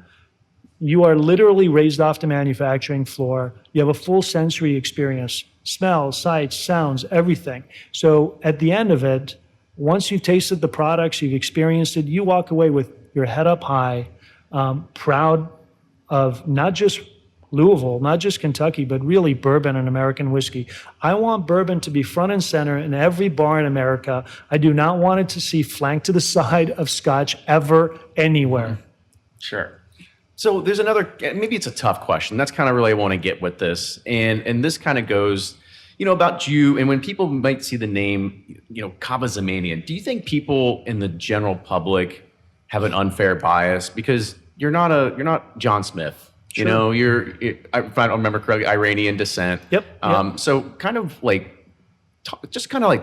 you are literally raised off the manufacturing floor. You have a full sensory experience, smells, sights, sounds, everything. So at the end of it, once you've tasted the products, you've experienced it, you walk away with your head up high, proud of not just Louisville, not just Kentucky, but really bourbon and American whiskey. I want bourbon to be front and center in every bar in America. I do not want it to see flanked to the side of Scotch ever, anywhere. Sure. So there's another, maybe it's a tough question. That's kind of really I want to get with this. And this kind of goes, about you. And when people might see the name, Kaveh Zamanian, do you think people in the general public have an unfair bias? Because you're not John Smith. Sure. If I don't remember correctly, Iranian descent. Yep. So kind of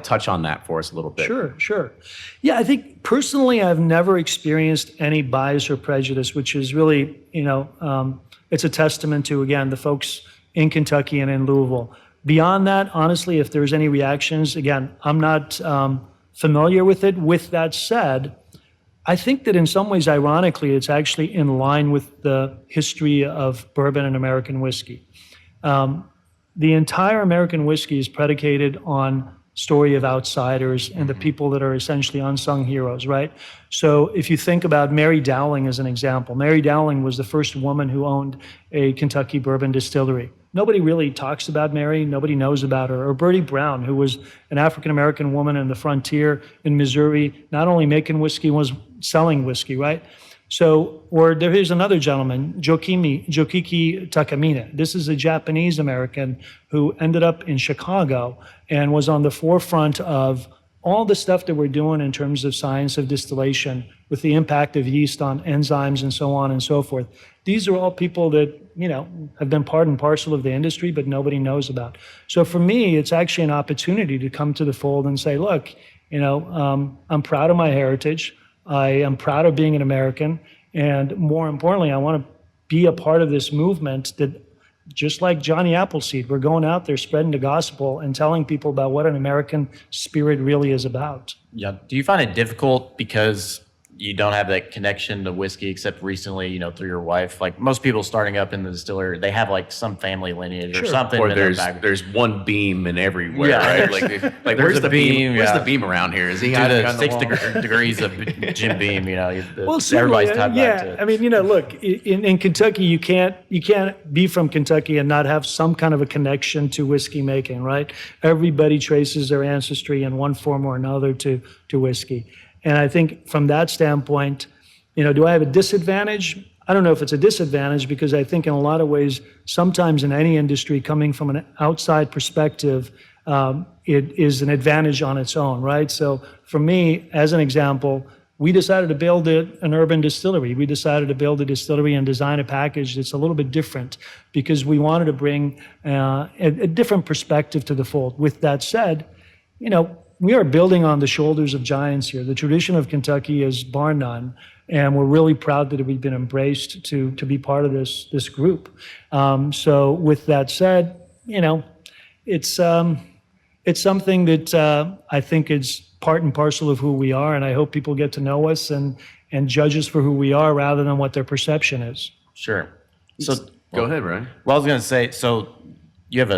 touch on that for us a little bit. Sure. Yeah, I think personally, I've never experienced any bias or prejudice, which is really, it's a testament to, again, the folks in Kentucky and in Louisville. Beyond that, honestly, if there's any reactions, again, I'm not familiar with it. With that said, I think that in some ways, ironically, it's actually in line with the history of bourbon and American whiskey. The entire American whiskey is predicated on story of outsiders and the people that are essentially unsung heroes, right? So if you think about Mary Dowling as an example, Mary Dowling was the first woman who owned a Kentucky bourbon distillery. Nobody really talks about Mary. Nobody knows about her. Or Bertie Brown, who was an African-American woman in the frontier in Missouri, not only making whiskey, was selling whiskey, right? So, or there is another gentleman, Jokiki Takamine. This is a Japanese American who ended up in Chicago and was on the forefront of all the stuff that we're doing in terms of science of distillation with the impact of yeast on enzymes and so on and so forth. These are all people that, have been part and parcel of the industry, but nobody knows about. So for me, it's actually an opportunity to come to the fold and say, look, I'm proud of my heritage. I am proud of being an American. And more importantly, I want to be a part of this movement that, just like Johnny Appleseed, we're going out there spreading the gospel and telling people about what an American spirit really is about. Yeah. Do you find it difficult because you don't have that connection to whiskey except recently, through your wife? Like most people starting up in the distillery, they have like some family lineage or something. Or in their background. there's one beam in everywhere, Yeah. right? Like where's the beam? Where's the beam around here? Is he Do hiding the on 6 wall? degrees of Jim Beam, Well, everybody's tied back to it. I mean, look, in Kentucky, you can't be from Kentucky and not have some kind of a connection to whiskey making, right? Everybody traces their ancestry in one form or another to whiskey. And I think from that standpoint, do I have a disadvantage? I don't know if it's a disadvantage because I think in a lot of ways, sometimes in any industry, coming from an outside perspective, it is an advantage on its own, right? So for me, as an example, we decided to build an urban distillery. We decided to build a distillery and design a package that's a little bit different because we wanted to bring a different perspective to the fold. With that said, we are building on the shoulders of giants here. The tradition of Kentucky is bar none, and we're really proud that we've been embraced to be part of this group. So with that said, it's something that I think is part and parcel of who we are, and I hope people get to know us and judge us for who we are rather than what their perception is. Sure. So Go ahead, Ryan. Well, I was going to say, so you have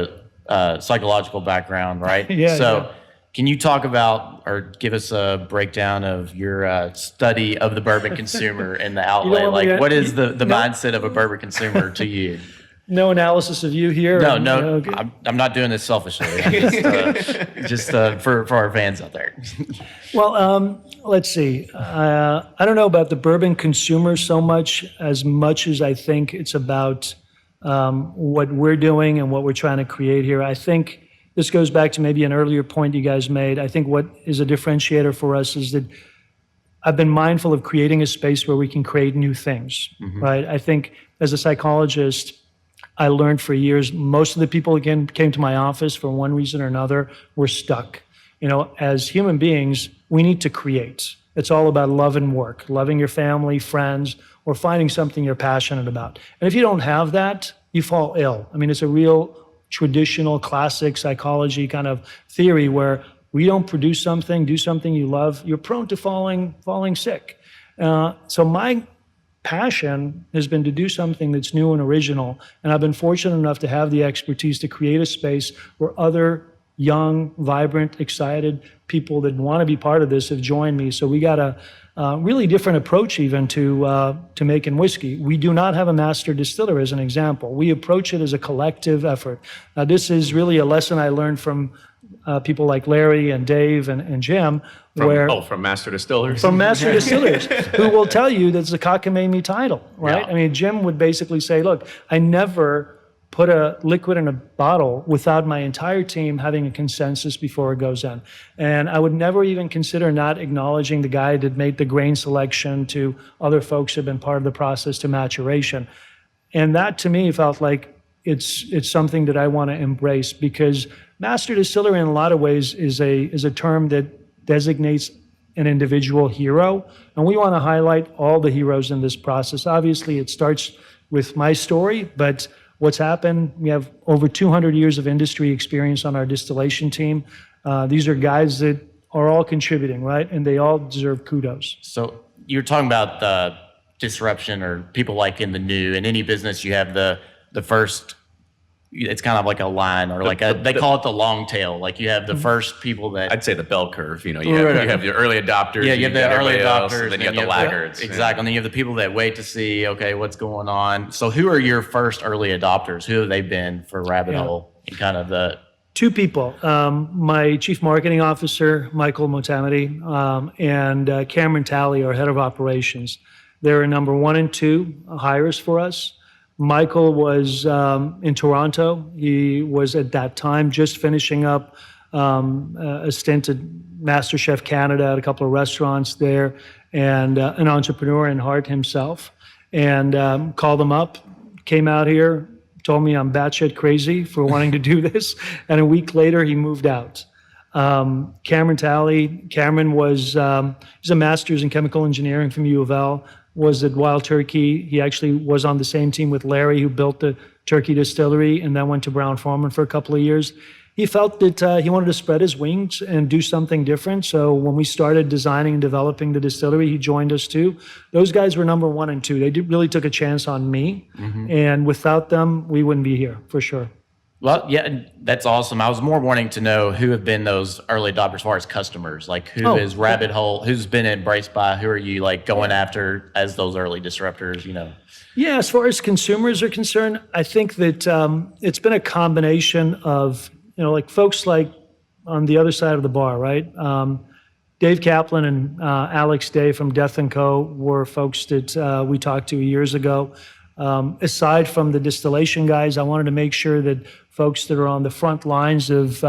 a psychological background, right? Yeah. So can you talk about or give us a breakdown of your study of the bourbon consumer and the outlay? What is the mindset of a bourbon consumer to you? No analysis of you here? No. Okay. I'm not doing this selfishly. I'm just for our fans out there. Well, let's see. I don't know about the bourbon consumer so much as I think it's about what we're doing and what we're trying to create here. I think this goes back to maybe an earlier point you guys made. I think what is a differentiator for us is that I've been mindful of creating a space where we can create new things, right? I think as a psychologist, I learned for years, most of the people again came to my office for one reason or another were stuck. As human beings, we need to create. It's all about love and work, loving your family, friends, or finding something you're passionate about. And if you don't have that, you fall ill. I mean, it's a real traditional, classic psychology kind of theory where we don't produce something, do something you love, you're prone to falling sick. So my passion has been to do something that's new and original, and I've been fortunate enough to have the expertise to create a space where other young, vibrant, excited people that want to be part of this have joined me. So we got a really different approach even to making whiskey. We do not have a master distiller as an example. We approach it as a collective effort. Now, this is really a lesson I learned from people like Larry and Dave and Jim, From master distillers? From master distillers, who will tell you that's the cockamamie title, right? Yeah. I mean, Jim would basically say, look, I never put a liquid in a bottle without my entire team having a consensus before it goes in. And I would never even consider not acknowledging the guy that made the grain selection to other folks who have been part of the process to maturation. And that to me felt like it's something that I want to embrace, because master distiller in a lot of ways is a term that designates an individual hero. And we want to highlight all the heroes in this process. Obviously, it starts with my story, but what's happened, we have over 200 years of industry experience on our distillation team. These are guys that are all contributing, right? And they all deserve kudos. So you're talking about the disruption, or people like in the new. In any business, you have the first. It's kind of like a line, or they call it the long tail. Like you have the first people that. I'd say the bell curve. You have your early adopters. Yeah, you have the early else, adopters, and then you got the laggards. Exactly, and then you have the people that wait to see, okay, what's going on. So who are your first early adopters? Who have they been for Rabbit Hole? And kind of the two people, my chief marketing officer, Michael Motamedi, and Cameron Talley, our head of operations. They're number 1 and 2 hires for us. Michael was in Toronto. He was at that time just finishing up a stint at MasterChef Canada at a couple of restaurants there, and an entrepreneur in heart himself. And called him up, came out here, told me I'm batshit crazy for wanting to do this. And a week later, he moved out. Cameron Talley. Cameron was he's a master's in chemical engineering from U of L. Was at Wild Turkey. He actually was on the same team with Larry, who built the Turkey distillery, and then went to Brown-Forman for a couple of years. He felt that he wanted to spread his wings and do something different. So when we started designing and developing the distillery, he joined us too. Those guys were number 1 and 2. They really took a chance on me. And without them, we wouldn't be here, for sure. Well, yeah, that's awesome. I was more wanting to know who have been those early adopters as far as customers. Like who is Rabbit Hole? Who's been embraced by? Who are you like going after as those early disruptors? Yeah, as far as consumers are concerned, I think that it's been a combination of like folks like on the other side of the bar, right? Dave Kaplan and Alex Day from Death & Co. were folks that we talked to years ago. Aside from the distillation guys, I wanted to make sure that folks that are on the front lines of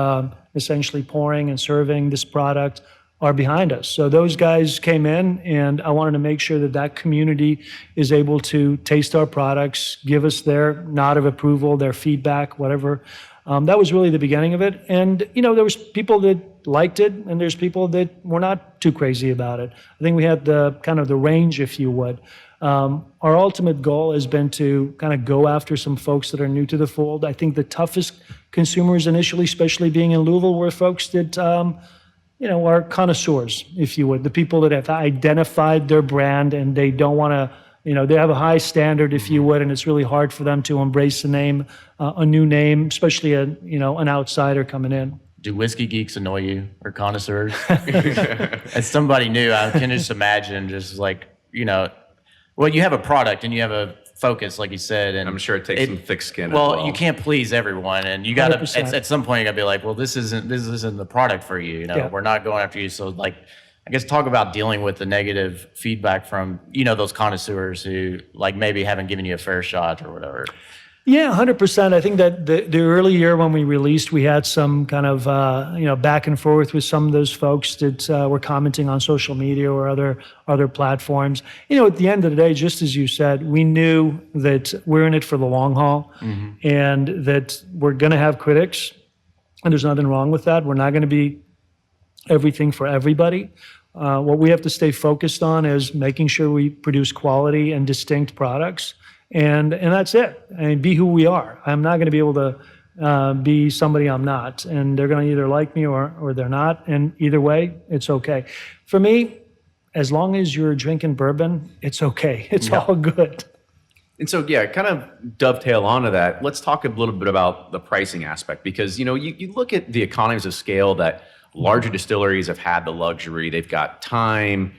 essentially pouring and serving this product are behind us. So those guys came in, and I wanted to make sure that that community is able to taste our products, give us their nod of approval, their feedback, whatever. That was really the beginning of it. And, there was people that liked it, and there's people that were not too crazy about it. I think we had the kind of the range, if you would. Our ultimate goal has been to kind of go after some folks that are new to the fold. I think the toughest consumers initially, especially being in Louisville, were folks that, are connoisseurs, if you would. The people that have identified their brand and they don't want to, they have a high standard, if you would, and it's really hard for them to embrace a name, a new name, especially an outsider coming in. Do whiskey geeks annoy you, or connoisseurs? As somebody new, I can just imagine just like, well, you have a product and you have a focus, like you said, and I'm sure it takes some thick skin. Well, you can't please everyone, and you got to at some point you got to be like, well, this isn't the product for you. We're not going after you. So, like, I guess talk about dealing with the negative feedback from those connoisseurs who like maybe haven't given you a fair shot or whatever. Yeah, 100%. I think that the early year when we released, we had some kind of back and forth with some of those folks that were commenting on social media or other platforms. At the end of the day, just as you said, we knew that we're in it for the long haul, and that we're going to have critics, and there's nothing wrong with that. We're not going to be everything for everybody. What we have to stay focused on is making sure we produce quality and distinct products. And that's it. I mean, be who we are. I'm not going to be able to be somebody I'm not. And they're going to either like me or they're not. And either way, it's okay. For me, as long as you're drinking bourbon, it's okay. It's all good. And so, yeah, kind of dovetail onto that. Let's talk a little bit about the pricing aspect because, you look at the economies of scale that larger distilleries have had the luxury. They've got time,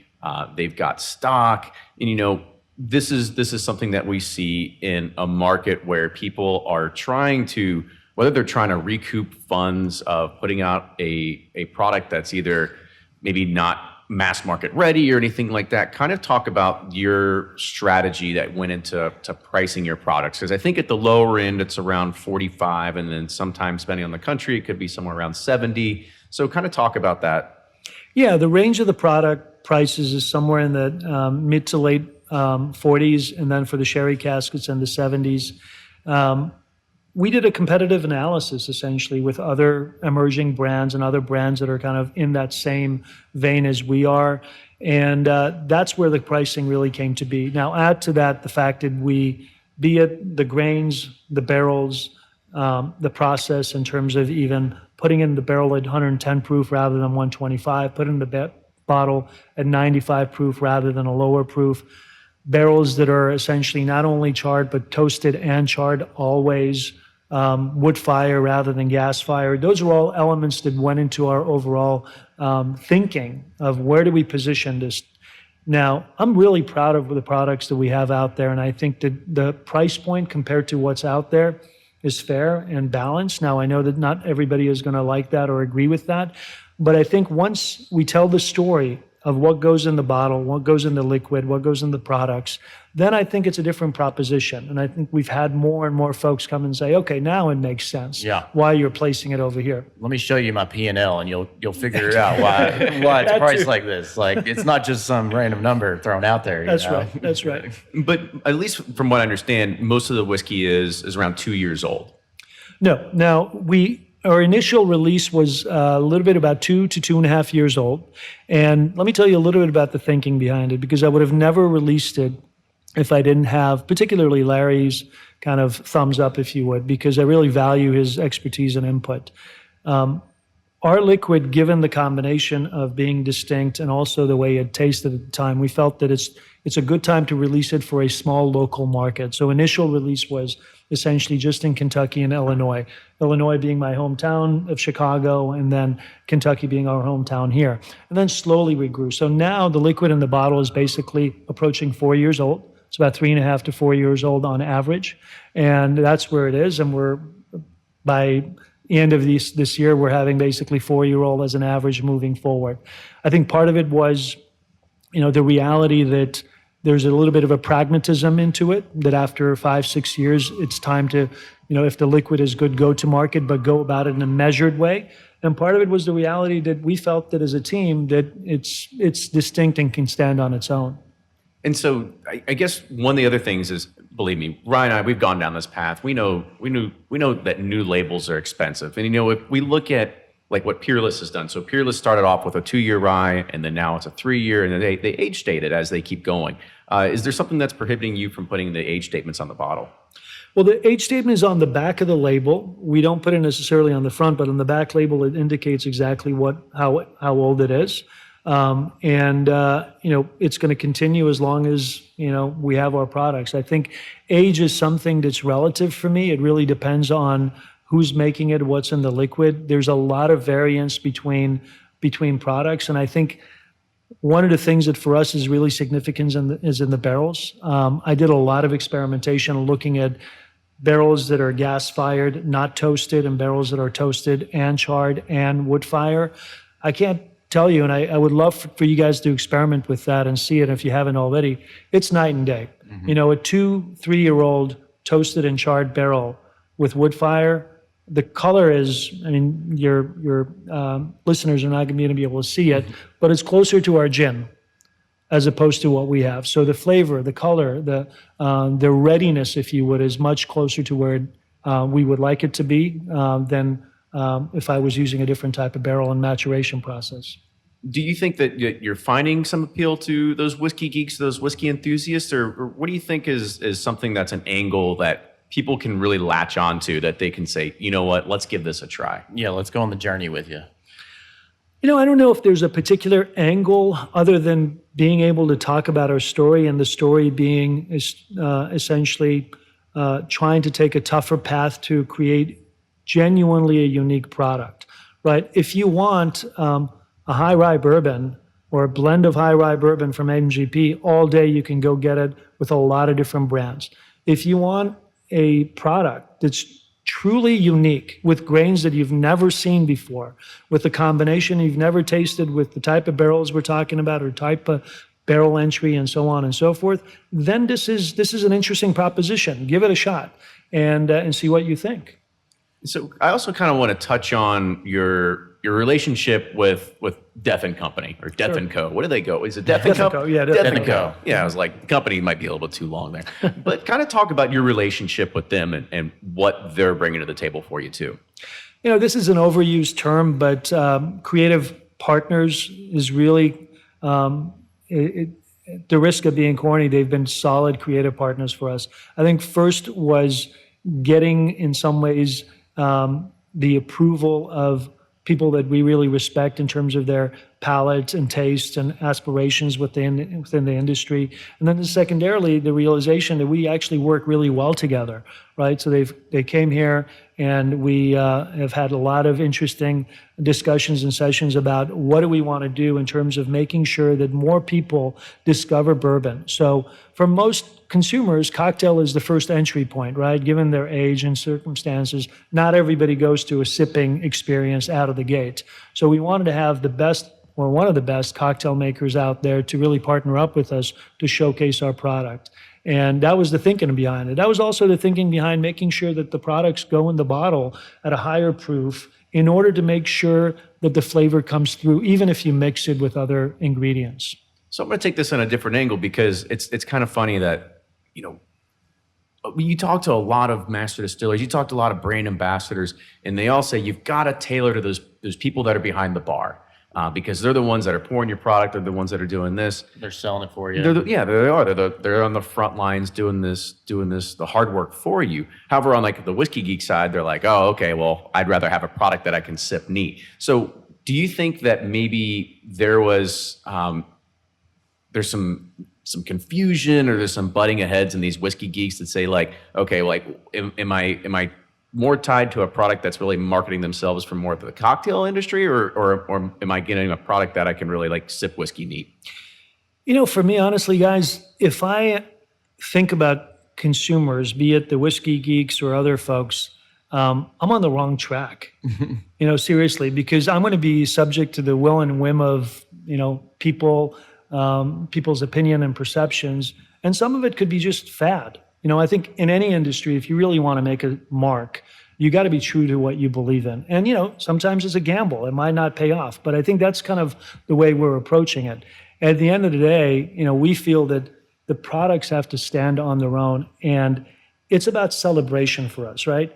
they've got stock, and, this is something that we see in a market where people are trying to, whether they're trying to recoup funds of putting out a product that's either maybe not mass market ready or anything like that. Kind of talk about your strategy that went into pricing your products, because I think at the lower end it's around 45, and then sometimes depending on the country it could be somewhere around 70. So kind of talk about that. Yeah, the range of the product prices is somewhere in the mid to late 40s, and then for the sherry caskets in the 70s. We did a competitive analysis essentially with other emerging brands and other brands that are kind of in that same vein as we are. And that's where the pricing really came to be. Now, add to that the fact that be it the grains, the barrels, the process in terms of even putting in the barrel at 110 proof rather than 125, putting the bottle at 95 proof rather than a lower proof. Barrels that are essentially not only charred, but toasted and charred always, wood fire rather than gas fire. Those are all elements that went into our overall thinking of where do we position this. Now, I'm really proud of the products that we have out there, and I think that the price point compared to what's out there is fair and balanced. Now, I know that not everybody is going to like that or agree with that, but I think once we tell the story of what goes in the bottle, what goes in the liquid, what goes in the products, then I think it's a different proposition. And I think we've had more and more folks come and say, okay, now it makes sense why you're placing it over here. Let me show you my P&L and you'll figure it out why it's priced like this. Like, it's not just some random number thrown out there. That's right. But at least from what I understand, most of the whiskey is around 2 years old. No. Now, our initial release was a little bit about 2 to 2.5 years old. And let me tell you a little bit about the thinking behind it, because I would have never released it if I didn't have particularly Larry's kind of thumbs up, if you would, because I really value his expertise and input. Our liquid, given the combination of being distinct and also the way it tasted at the time, we felt that it's a good time to release it for a small local market. So initial release was essentially just in Kentucky and Illinois. Illinois being my hometown of Chicago, and then Kentucky being our hometown here. And then slowly we grew. So now the liquid in the bottle is basically approaching 4 years old. It's about 3.5 to 4 years old on average. And that's where it is. And we're, by the end of this year, we're having basically 4-year-old as an average moving forward. I think part of it was, the reality that there's a little bit of a pragmatism into it, that after 5-6 years, it's time to, if the liquid is good, go to market, but go about it in a measured way. And part of it was the reality that we felt that as a team that it's distinct and can stand on its own. And so I guess one of the other things is, believe me, Ryan and I, we've gone down this path. We know that new labels are expensive. And if we look at like what Peerless has done. So Peerless started off with a 2-year rye, and then now it's a 3-year, and then they age state it as they keep going. Is there something that's prohibiting you from putting the age statements on the bottle? Well, the age statement is on the back of the label. We don't put it necessarily on the front, but on the back label, it indicates exactly how old it is. It's going to continue as long as, we have our products. I think age is something that's relative for me. It really depends on who's making it, what's in the liquid. There's a lot of variance between products. And I think one of the things that for us is really significant is in the barrels. I did a lot of experimentation looking at barrels that are gas-fired, not toasted, and barrels that are toasted and charred and wood-fire. I can't tell you, and I would love for you guys to experiment with that and see it if you haven't already. It's night and day. Mm-hmm. A 2-3-year-old toasted and charred barrel with wood fire, the color is, your listeners are not going to be able to see it, but it's closer to our gin as opposed to what we have. So the flavor, the color, the readiness, if you would, is much closer to where we would like it to be than if I was using a different type of barrel and maturation process. Do you think that you're finding some appeal to those whiskey geeks, those whiskey enthusiasts, or what do you think is something that's an angle that people can really latch onto, that they can say, you know what, let's give this a try? Yeah, let's go on the journey with you. I don't know if there's a particular angle other than being able to talk about our story, and the story being essentially trying to take a tougher path to create genuinely a unique product, right? If you want a high rye bourbon or a blend of high rye bourbon from MGP all day, you can go get it with a lot of different brands. If you want a product that's truly unique with grains that you've never seen before, with a combination you've never tasted, with the type of barrels we're talking about or type of barrel entry and so on and so forth, then this is an interesting proposition. Give it a shot and see what you think. So I also kind of want to touch on your relationship with Death and Company or Death and Co. What do they go? Is it Death and Co? Co, yeah, Death and Co. Yeah, I was like, the company might be a little bit too long there. But kind of talk about your relationship with them and what they're bringing to the table for you too. This is an overused term, but creative partners is really, at the risk of being corny, they've been solid creative partners for us. I think first was getting, in some ways, the approval of people that we really respect in terms of their palate and taste and aspirations within the industry. And then secondarily, the realization that we actually work really well together, right? So they came here and we have had a lot of interesting discussions and sessions about what do we want to do in terms of making sure that more people discover bourbon. So for most consumers, cocktail is the first entry point, right? Given their age and circumstances, not everybody goes to a sipping experience out of the gate. So we wanted to have the best, or one of the best cocktail makers out there to really partner up with us to showcase our product. And that was the thinking behind it. That was also the thinking behind making sure that the products go in the bottle at a higher proof in order to make sure that the flavor comes through, even if you mix it with other ingredients. So I'm going to take this on a different angle because it's kind of funny that, you talk to a lot of master distillers, you talk to a lot of brand ambassadors, and they all say you've got to tailor to those people that are behind the bar. Because they're the ones that are pouring your product. They're the ones that are doing this. They're selling it for you. They are. They're on the front lines doing this, the hard work for you. However, on like the whiskey geek side, they're like, oh, okay, well, I'd rather have a product that I can sip neat. So, do you think that maybe there was there's some confusion or there's some butting of heads in these whiskey geeks that say like, okay, like, am I more tied to a product that's really marketing themselves for more of the cocktail industry, or am I getting a product that I can really like sip whiskey neat? For me, honestly, guys, if I think about consumers, be it the whiskey geeks or other folks, I'm on the wrong track. Seriously, because I'm going to be subject to the will and whim of people's opinion and perceptions, and some of it could be just fad. I think in any industry, if you really want to make a mark, you got to be true to what you believe in. And, sometimes it's a gamble. It might not pay off. But I think that's kind of the way we're approaching it. At the end of the day, we feel that the products have to stand on their own. And it's about celebration for us, right?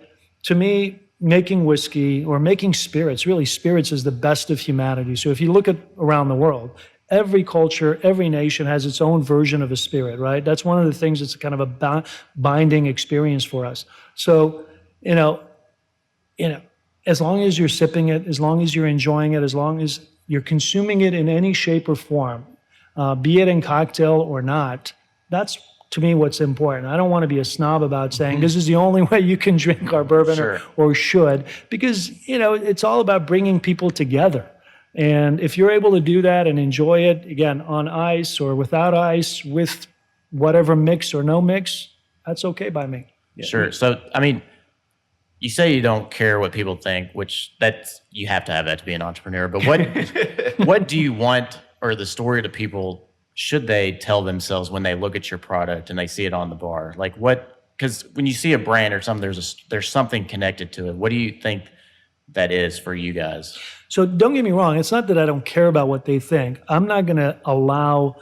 To me, making whiskey or making spirits, really spirits is the best of humanity. So if you look at around the world, every culture, every nation has its own version of a spirit, right? That's one of the things that's kind of a binding experience for us. So, as long as you're sipping it, as long as you're enjoying it, as long as you're consuming it in any shape or form, be it in cocktail or not, that's to me what's important. I don't want to be a snob about saying this is the only way you can drink our bourbon or should, because, it's all about bringing people together. And if you're able to do that and enjoy it, again, on ice or without ice, with whatever mix or no mix, that's okay by me. Yeah. Sure. So, you say you don't care what people think, which you have to have that to be an entrepreneur. But what do you want, or the story to people should they tell themselves when they look at your product and they see it on the bar? Like because when you see a brand or something, there's something connected to it. What do you think that is for you guys? So don't get me wrong. It's not that I don't care about what they think. I'm not going to allow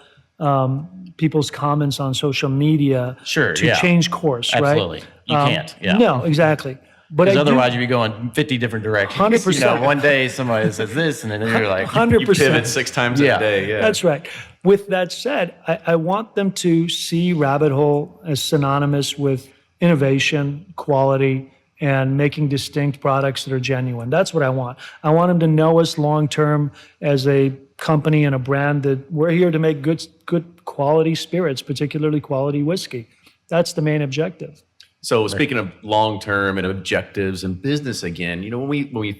people's comments on social media to change course, Absolutely. Right? You can't. Yeah. No, exactly. But because otherwise you'd be going 50 different directions. 100%. One day somebody says this, and then you're like, 100%. You pivot 6 times a day. Yeah, that's right. With that said, I want them to see Rabbit Hole as synonymous with innovation, quality, and making distinct products that are genuine. That's what I want. I want them to know us long term as a company and a brand that we're here to make good quality spirits, particularly quality whiskey. That's the main objective. So speaking of long term and objectives and business again, when we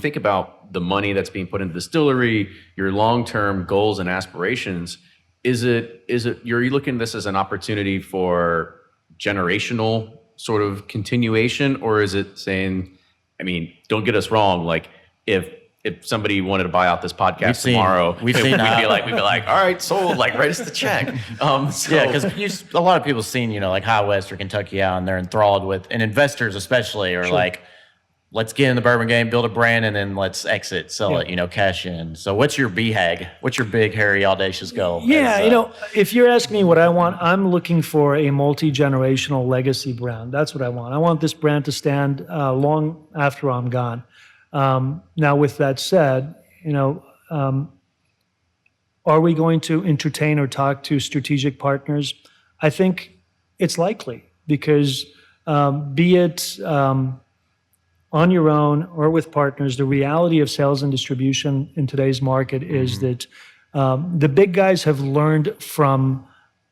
think about the money that's being put into the distillery, your long term goals and aspirations, are you looking at this as an opportunity for generational sort of continuation, or is it saying, don't get us wrong, like if somebody wanted to buy out this podcast tomorrow, we'd be like, all right, sold, like write us the check. Yeah, because a lot of people seen, like High West or Kentucky out, and they're enthralled with, and investors especially are like, let's get in the bourbon game, build a brand, and then let's exit, sell it, cash in. So what's your BHAG? What's your big, hairy, audacious goal? Yeah, if you're asking me what I want, I'm looking for a multi-generational legacy brand. That's what I want. I want this brand to stand long after I'm gone. Now, with that said, are we going to entertain or talk to strategic partners? I think it's likely because be it on your own or with partners, the reality of sales and distribution in today's market is that the big guys have learned from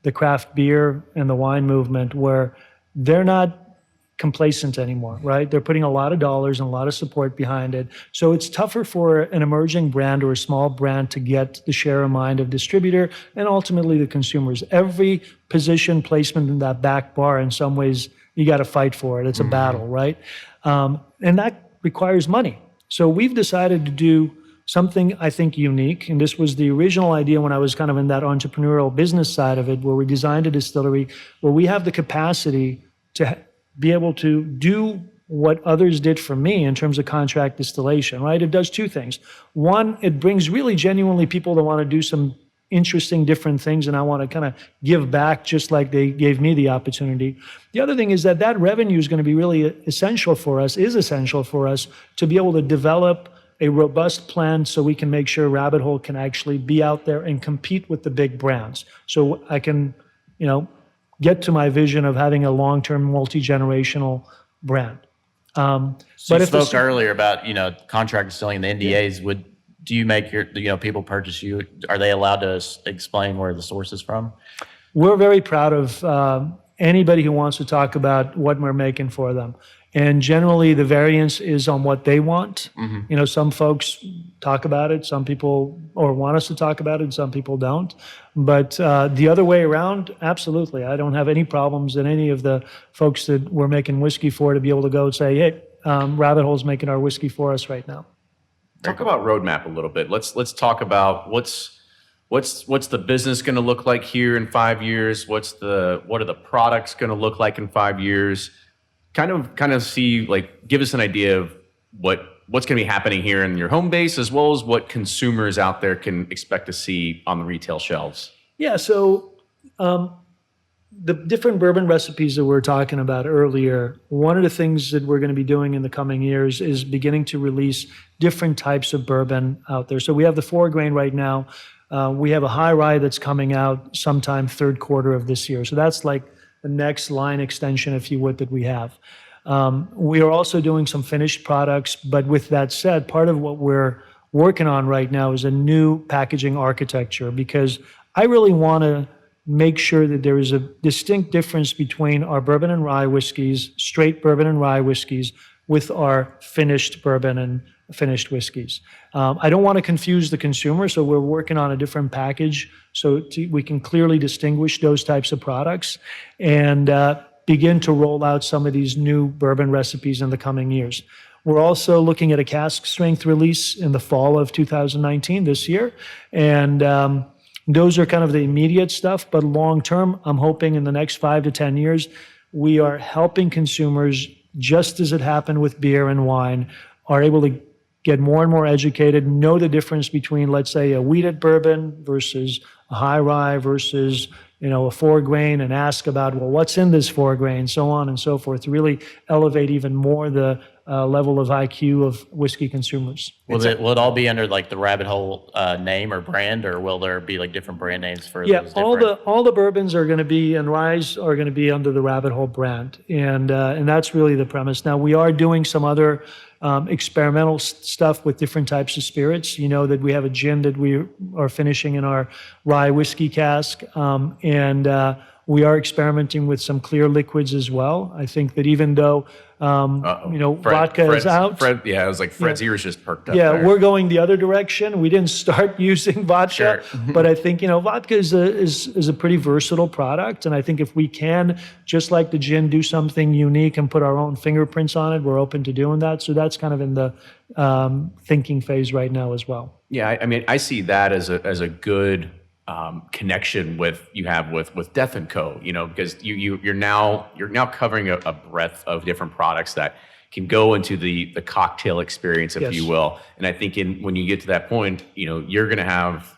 the craft beer and the wine movement where they're not complacent anymore, right? They're putting a lot of dollars and a lot of support behind it. So it's tougher for an emerging brand or a small brand to get the share of mind of distributor and ultimately the consumers. Every position placement in that back bar, in some ways, you got to fight for it. It's a battle, right? And that requires money. So we've decided to do something I think unique. And this was the original idea when I was kind of in that entrepreneurial business side of it, where we designed a distillery where we have the capacity to be able to do what others did for me in terms of contract distillation, right? It does two things. One, it brings really genuinely people that want to do some interesting different things, and I want to kind of give back just like they gave me the opportunity. The other thing is that revenue is going to be really essential for us to be able to develop a robust plan so we can make sure Rabbit Hole can actually be out there and compete with the big brands. So I can, get to my vision of having a long-term, multi-generational brand. So you spoke earlier about, contract distilling, the NDAs. Do you make your, people purchase you? Are they allowed to explain where the source is from? We're very proud of anybody who wants to talk about what we're making for them. And generally, the variance is on what they want. Some folks talk about it, some people want us to talk about it, some people don't. But the other way around, absolutely. I don't have any problems in any of the folks that we're making whiskey for to be able to go and say, hey, Rabbit Hole's making our whiskey for us right now. Talk about roadmap a little bit. Let's talk about what's the business going to look like here in 5 years. What are the products going to look like in 5 years? Kind of see, give us an idea of what's going to be happening here in your home base, as well as what consumers out there can expect to see on the retail shelves. Yeah, so the different bourbon recipes that we were talking about earlier, one of the things that we're going to be doing in the coming years is beginning to release different types of bourbon out there. So we have the 4-grain right now. We have a high rye that's coming out sometime third quarter of this year. So that's like the next line extension, if you would, that we have. We are also doing some finished products, but with that said, part of what we're working on right now is a new packaging architecture, because I really want to make sure that there is a distinct difference between our bourbon and rye whiskeys, straight bourbon and rye whiskeys, with our finished bourbon and finished whiskeys. I don't want to confuse the consumer, so we're working on a different package so we can clearly distinguish those types of products and begin to roll out some of these new bourbon recipes in the coming years. We're also looking at a cask strength release in the fall of 2019, this year, and those are kind of the immediate stuff, but long term, I'm hoping in the next 5 to 10 years, we are helping consumers, just as it happened with beer and wine, are able to get more and more educated, know the difference between, let's say, a wheated bourbon versus a high rye versus, a 4-grain, and ask about, well, what's in this 4-grain, so on and so forth, to really elevate even more the level of IQ of whiskey consumers. Will it all be under like the Rabbit Hole name or brand, or will there be like different brand names for Yeah, those all different? the bourbons are going to be, and ryes are going to be under the Rabbit Hole brand, and that's really the premise. Now we are doing some other experimental stuff with different types of spirits. You know that we have a gin that we are finishing in our rye whiskey cask, and we are experimenting with some clear liquids as well. I think that even though vodka is out. I was like, Fred's ears just perked up. Yeah, there. we're going the other direction. We didn't start using vodka, but I think vodka is a pretty versatile product, and I think if we can, just like the gin, do something unique and put our own fingerprints on it, we're open to doing that. So that's kind of in the thinking phase right now as well. Yeah, I mean, I see that as a good connection with Death and Co. Because you're now covering a breadth of different products that can go into the cocktail experience, if you will. And I think when you get to that point, you're going to have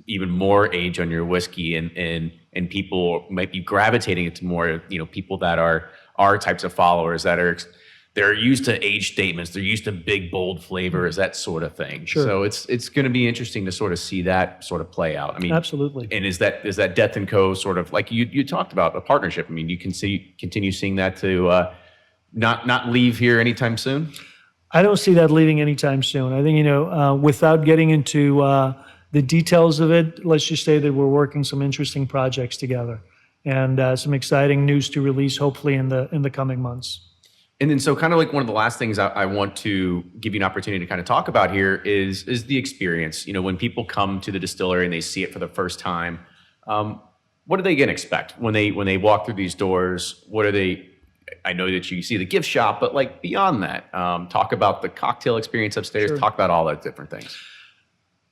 even more age on your whiskey, and people might be gravitating it to more people that are our types of followers that are. They're used to age statements. They're used to big, bold flavors, that sort of thing. Sure. So it's going to be interesting to sort of see that sort of play out. I mean, absolutely. And is that Death and Co. sort of like you talked about a partnership? I mean, you can continue seeing that to not leave here anytime soon. I don't see that leaving anytime soon. I think without getting into the details of it, let's just say that we're working some interesting projects together, and some exciting news to release hopefully in the coming months. And then, so kind of like one of the last things I want to give you an opportunity to kind of talk about here is the experience. When people come to the distillery and they see it for the first time, what are they going to expect when they walk through these doors? What are they? I know that you see the gift shop, but like beyond that, talk about the cocktail experience upstairs. Sure. Talk about all those different things.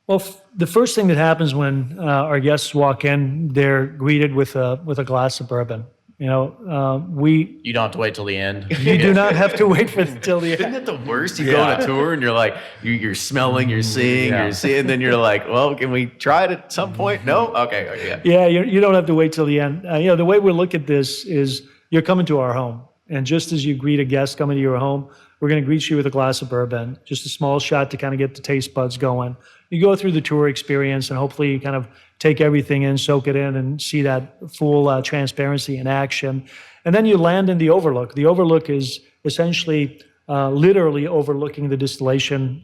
Well, the first thing that happens when our guests walk in, they're greeted with a glass of bourbon. You don't have to wait till the end. You do not have to wait till the end. Isn't that the worst? You go on a tour and you're like, you're smelling, you're seeing, and then you're like, well, can we try it at some point? No? Okay. Yeah, you don't have to wait till the end. The way we look at this is you're coming to our home. And just as you greet a guest coming to your home, we're going to greet you with a glass of bourbon, just a small shot to kind of get the taste buds going. You go through the tour experience and hopefully you kind of take everything in, soak it in, and see that full transparency in action. And then you land in the overlook. The overlook is essentially literally overlooking the distillation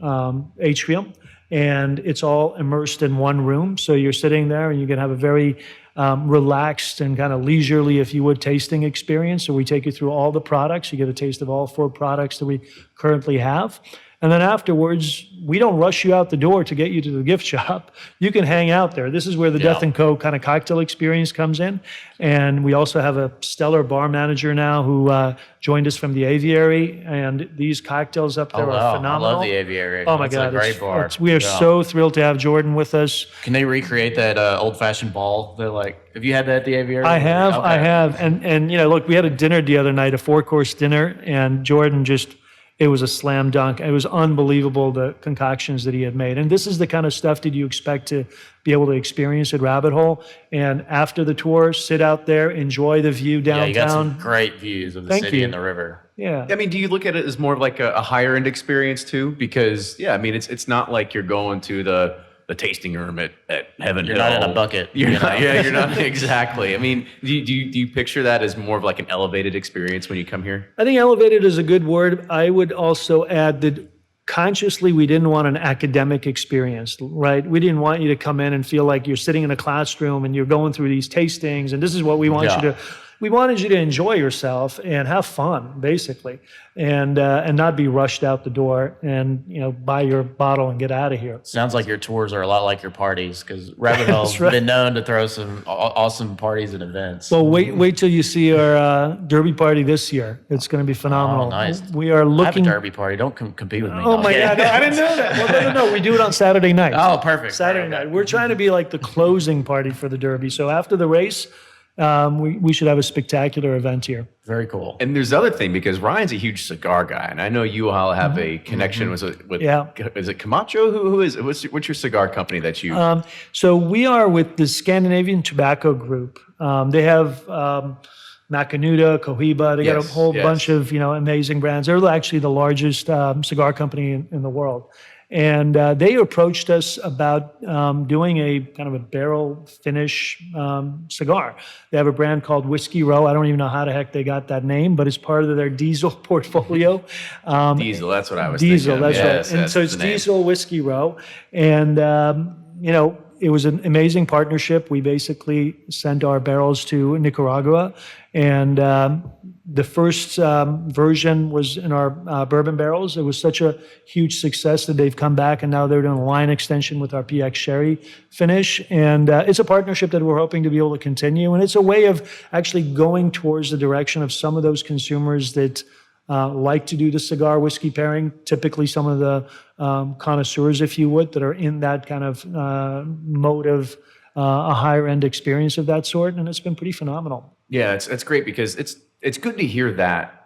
atrium, and it's all immersed in one room. So you're sitting there and you can have a very relaxed and kind of leisurely, if you would, tasting experience. So we take you through all the products. You get a taste of all 4 products that we currently have. And then afterwards, we don't rush you out the door to get you to the gift shop. You can hang out there. This is where the Death & Co. kind of cocktail experience comes in. And we also have a stellar bar manager now who joined us from the Aviary. And these cocktails up there are phenomenal. I love the Aviary. Oh, my God. It's a great bar. We are so thrilled to have Jordan with us. Can they recreate that old-fashioned ball? They're like, have you had that at the Aviary? I have. Okay. I have. And look, we had a dinner the other night, a 4-course dinner, and Jordan it was a slam dunk. It was unbelievable, the concoctions that he had made. And this is the kind of stuff that you expect to be able to experience at Rabbit Hole. And after the tour, sit out there, enjoy the view downtown. Yeah, you got some great views of the city and the river. Yeah. I mean, do you look at it as more of like a higher end experience too? Because it's not like you're going to the tasting room at Heaven You're Hill. not in a bucket. You're not exactly. I mean, do you picture that as more of like an elevated experience when you come here? I think elevated is a good word. I would also add that consciously we didn't want an academic experience, right? We didn't want you to come in and feel like you're sitting in a classroom and you're going through these tastings and this is what we want you to. We wanted you to enjoy yourself and have fun, basically, and not be rushed out the door and buy your bottle and get out of here. Sounds like your tours are a lot like your parties, because Rabbit Hole's been known to throw some awesome parties and events. Well, wait till you see our Derby party this year. It's going to be phenomenal. Oh, nice. We are looking. I have a Derby party. Don't compete with me. Oh my God! No, I didn't know that. Well, no. We do it on Saturday night. Oh, perfect. Saturday night. We're trying to be like the closing party for the Derby. So after the race, we should have a spectacular event here. Very cool. And there's the other thing, because Ryan's a huge cigar guy, and I know you all have a connection with is it Camacho? Who is it? What's your cigar company that you? So we are with the Scandinavian Tobacco Group. They have Macanudo, Cohiba. They got a Yes, whole yes. bunch of amazing brands. They're actually the largest cigar company in the world. And they approached us about doing a kind of a barrel finish cigar. They have a brand called Whiskey Row. I don't even know how the heck they got that name, but it's part of their Diesel portfolio. Diesel, that's what I was Diesel, thinking of. that's Yes, right. And that's so it's the name. Diesel Whiskey Row. And, it was an amazing partnership. We basically sent our barrels to Nicaragua. And the first version was in our bourbon barrels. It was such a huge success that they've come back, and now they're doing a line extension with our PX Sherry finish. And it's a partnership that we're hoping to be able to continue. And it's a way of actually going towards the direction of some of those consumers that like to do the cigar whiskey pairing. Typically, some of the connoisseurs, if you would, that are in that kind of mode of a higher end experience of that sort. And it's been pretty phenomenal. Yeah, it's great because it's good to hear that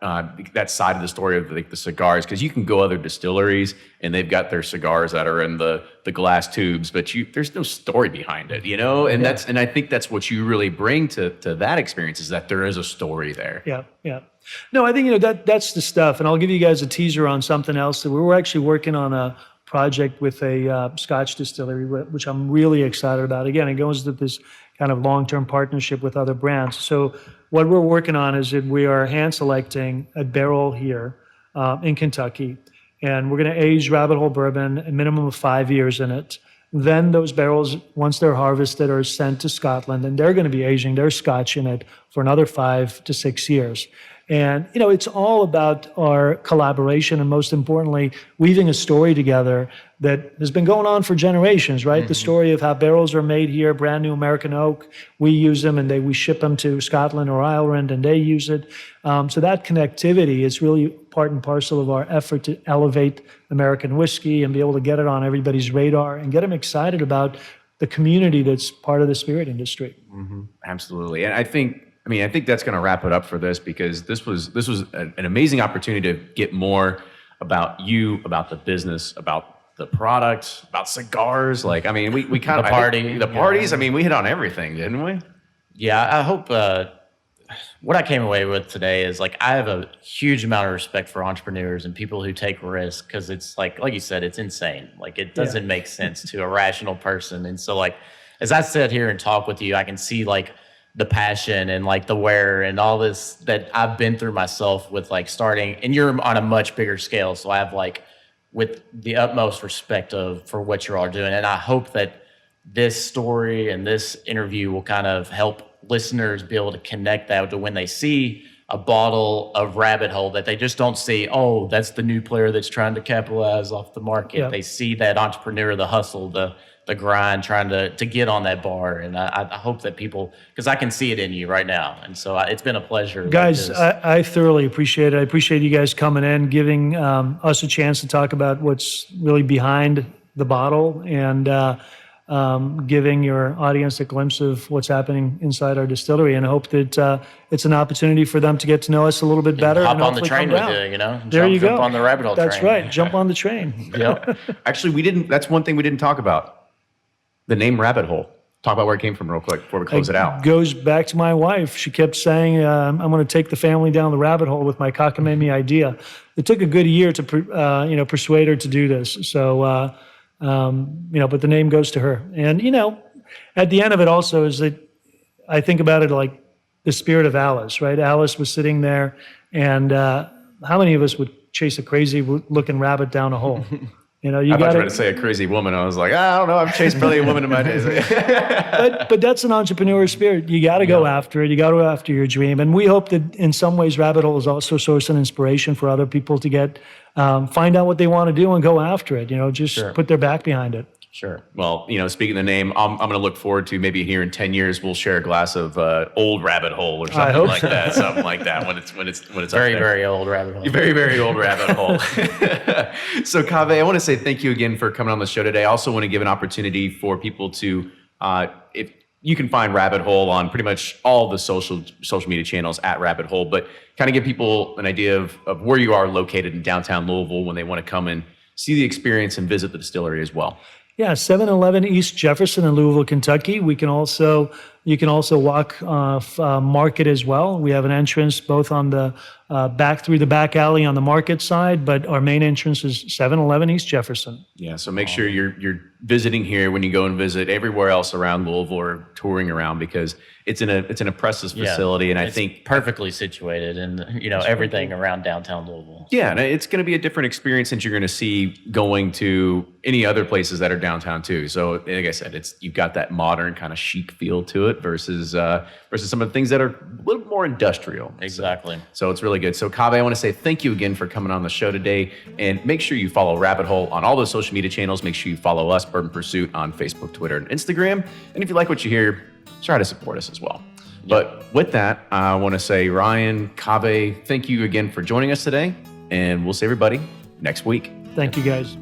side of the story of the cigars, because you can go other distilleries and they've got their cigars that are in the glass tubes, but there's no story behind it, and I think that's what you really bring to that experience, is that there is a story there. Yeah. No, I think that's the stuff. And I'll give you guys a teaser on something else. That we're actually working on a project with a Scotch distillery, which I'm really excited about. Again, it goes to this kind of long-term partnership with other brands. So what we're working on is that we are hand selecting a barrel here in Kentucky, and we're going to age Rabbit Hole bourbon a minimum of 5 years in it. Then those barrels, once they're harvested, are sent to Scotland, and they're going to be aging their Scotch in it for another 5 to 6 years. And, it's all about our collaboration and, most importantly, weaving a story together that has been going on for generations, right? The story of how barrels are made here, brand new American oak. We use them and we ship them to Scotland or Ireland and they use it. So that connectivity is really part and parcel of our effort to elevate American whiskey and be able to get it on everybody's radar and get them excited about the community that's part of the spirit industry. Absolutely. And I think that's going to wrap it up for this, because this was an amazing opportunity to get more about you, about the business, about the product, about cigars. We kind of the parties. We hit on everything, didn't we? Yeah, I hope what I came away with today is I have a huge amount of respect for entrepreneurs and people who take risks, because it's like you said, it's insane. It doesn't make sense to a rational person. And so as I sit here and talk with you, I can see the passion and the wear and all this that I've been through myself with starting, and you're on a much bigger scale. So I have with the utmost respect for what you're all doing. And I hope that this story and this interview will kind of help listeners be able to connect that to when they see a bottle of Rabbit Hole, that they just don't see, oh, that's the new player that's trying to capitalize off the market. Yeah. They see that entrepreneur, the hustle, the grind, trying to get on that bar. And I hope that people, because I can see it in you right now. And so it's been a pleasure. Guys, I thoroughly appreciate it. I appreciate you guys coming in, giving us a chance to talk about what's really behind the bottle, and giving your audience a glimpse of what's happening inside our distillery. And I hope that it's an opportunity for them to get to know us a little bit better. Hop and on the hopefully train come with down. you, There you go. Jump on the Rabbit Hole train. That's right. Jump on the train. Yep. Actually, that's one thing we didn't talk about. The name Rabbit Hole. Talk about where it came from real quick before we close it out. Goes back to my wife. She kept saying, I'm going to take the family down the rabbit hole with my cockamamie idea. It took a good year to persuade her to do this. So, but the name goes to her. And, at the end of it also is that I think about it like the spirit of Alice, right? Alice was sitting there, and how many of us would chase a crazy looking rabbit down a hole? You I thought you were going to say a crazy woman. I was like, I don't know. I've chased probably a woman in my days. but that's an entrepreneur spirit. You got to go after it. You got to go after your dream. And we hope that in some ways Rabbit Hole is also a source of inspiration for other people to find out what they want to do and go after it. Just put their back behind it. Sure. Well, speaking of the name, I'm going to look forward to maybe here in 10 years we'll share a glass of old Rabbit Hole or something like that. Something like that when it's very, very old Rabbit Hole. Very, very old Rabbit Hole. So, Kaveh, I want to say thank you again for coming on the show today. I also want to give an opportunity for people to, if you can find Rabbit Hole on pretty much all the social media channels at Rabbit Hole, but kind of give people an idea of where you are located in downtown Louisville when they want to come and see the experience and visit the distillery as well. Yeah, 711 East Jefferson in Louisville, Kentucky. We can also, You can also walk Market as well. We have an entrance both on the back through the back alley on the Market side, but our main entrance is 711 East Jefferson. Yeah, so make sure you're visiting here when you go and visit everywhere else around Louisville or touring around, because it's an impressive facility, and I think perfectly situated and everything around downtown Louisville. Yeah, and it's going to be a different experience than you're going to see going to any other places that are downtown too. So, like I said, you've got that modern kind of chic feel to it versus some of the things that are a little more industrial. Exactly. So it's really good. So Kaveh, I want to say thank you again for coming on the show today, and make sure you follow Rabbit Hole on all those social media channels. Make sure you follow us, Bourbon Pursuit, on Facebook, Twitter, and Instagram. And if you like what you hear, try to support us as well. But with that, I want to say, Ryan, Kaveh, thank you again for joining us today, and we'll see everybody next week. Thank you, guys.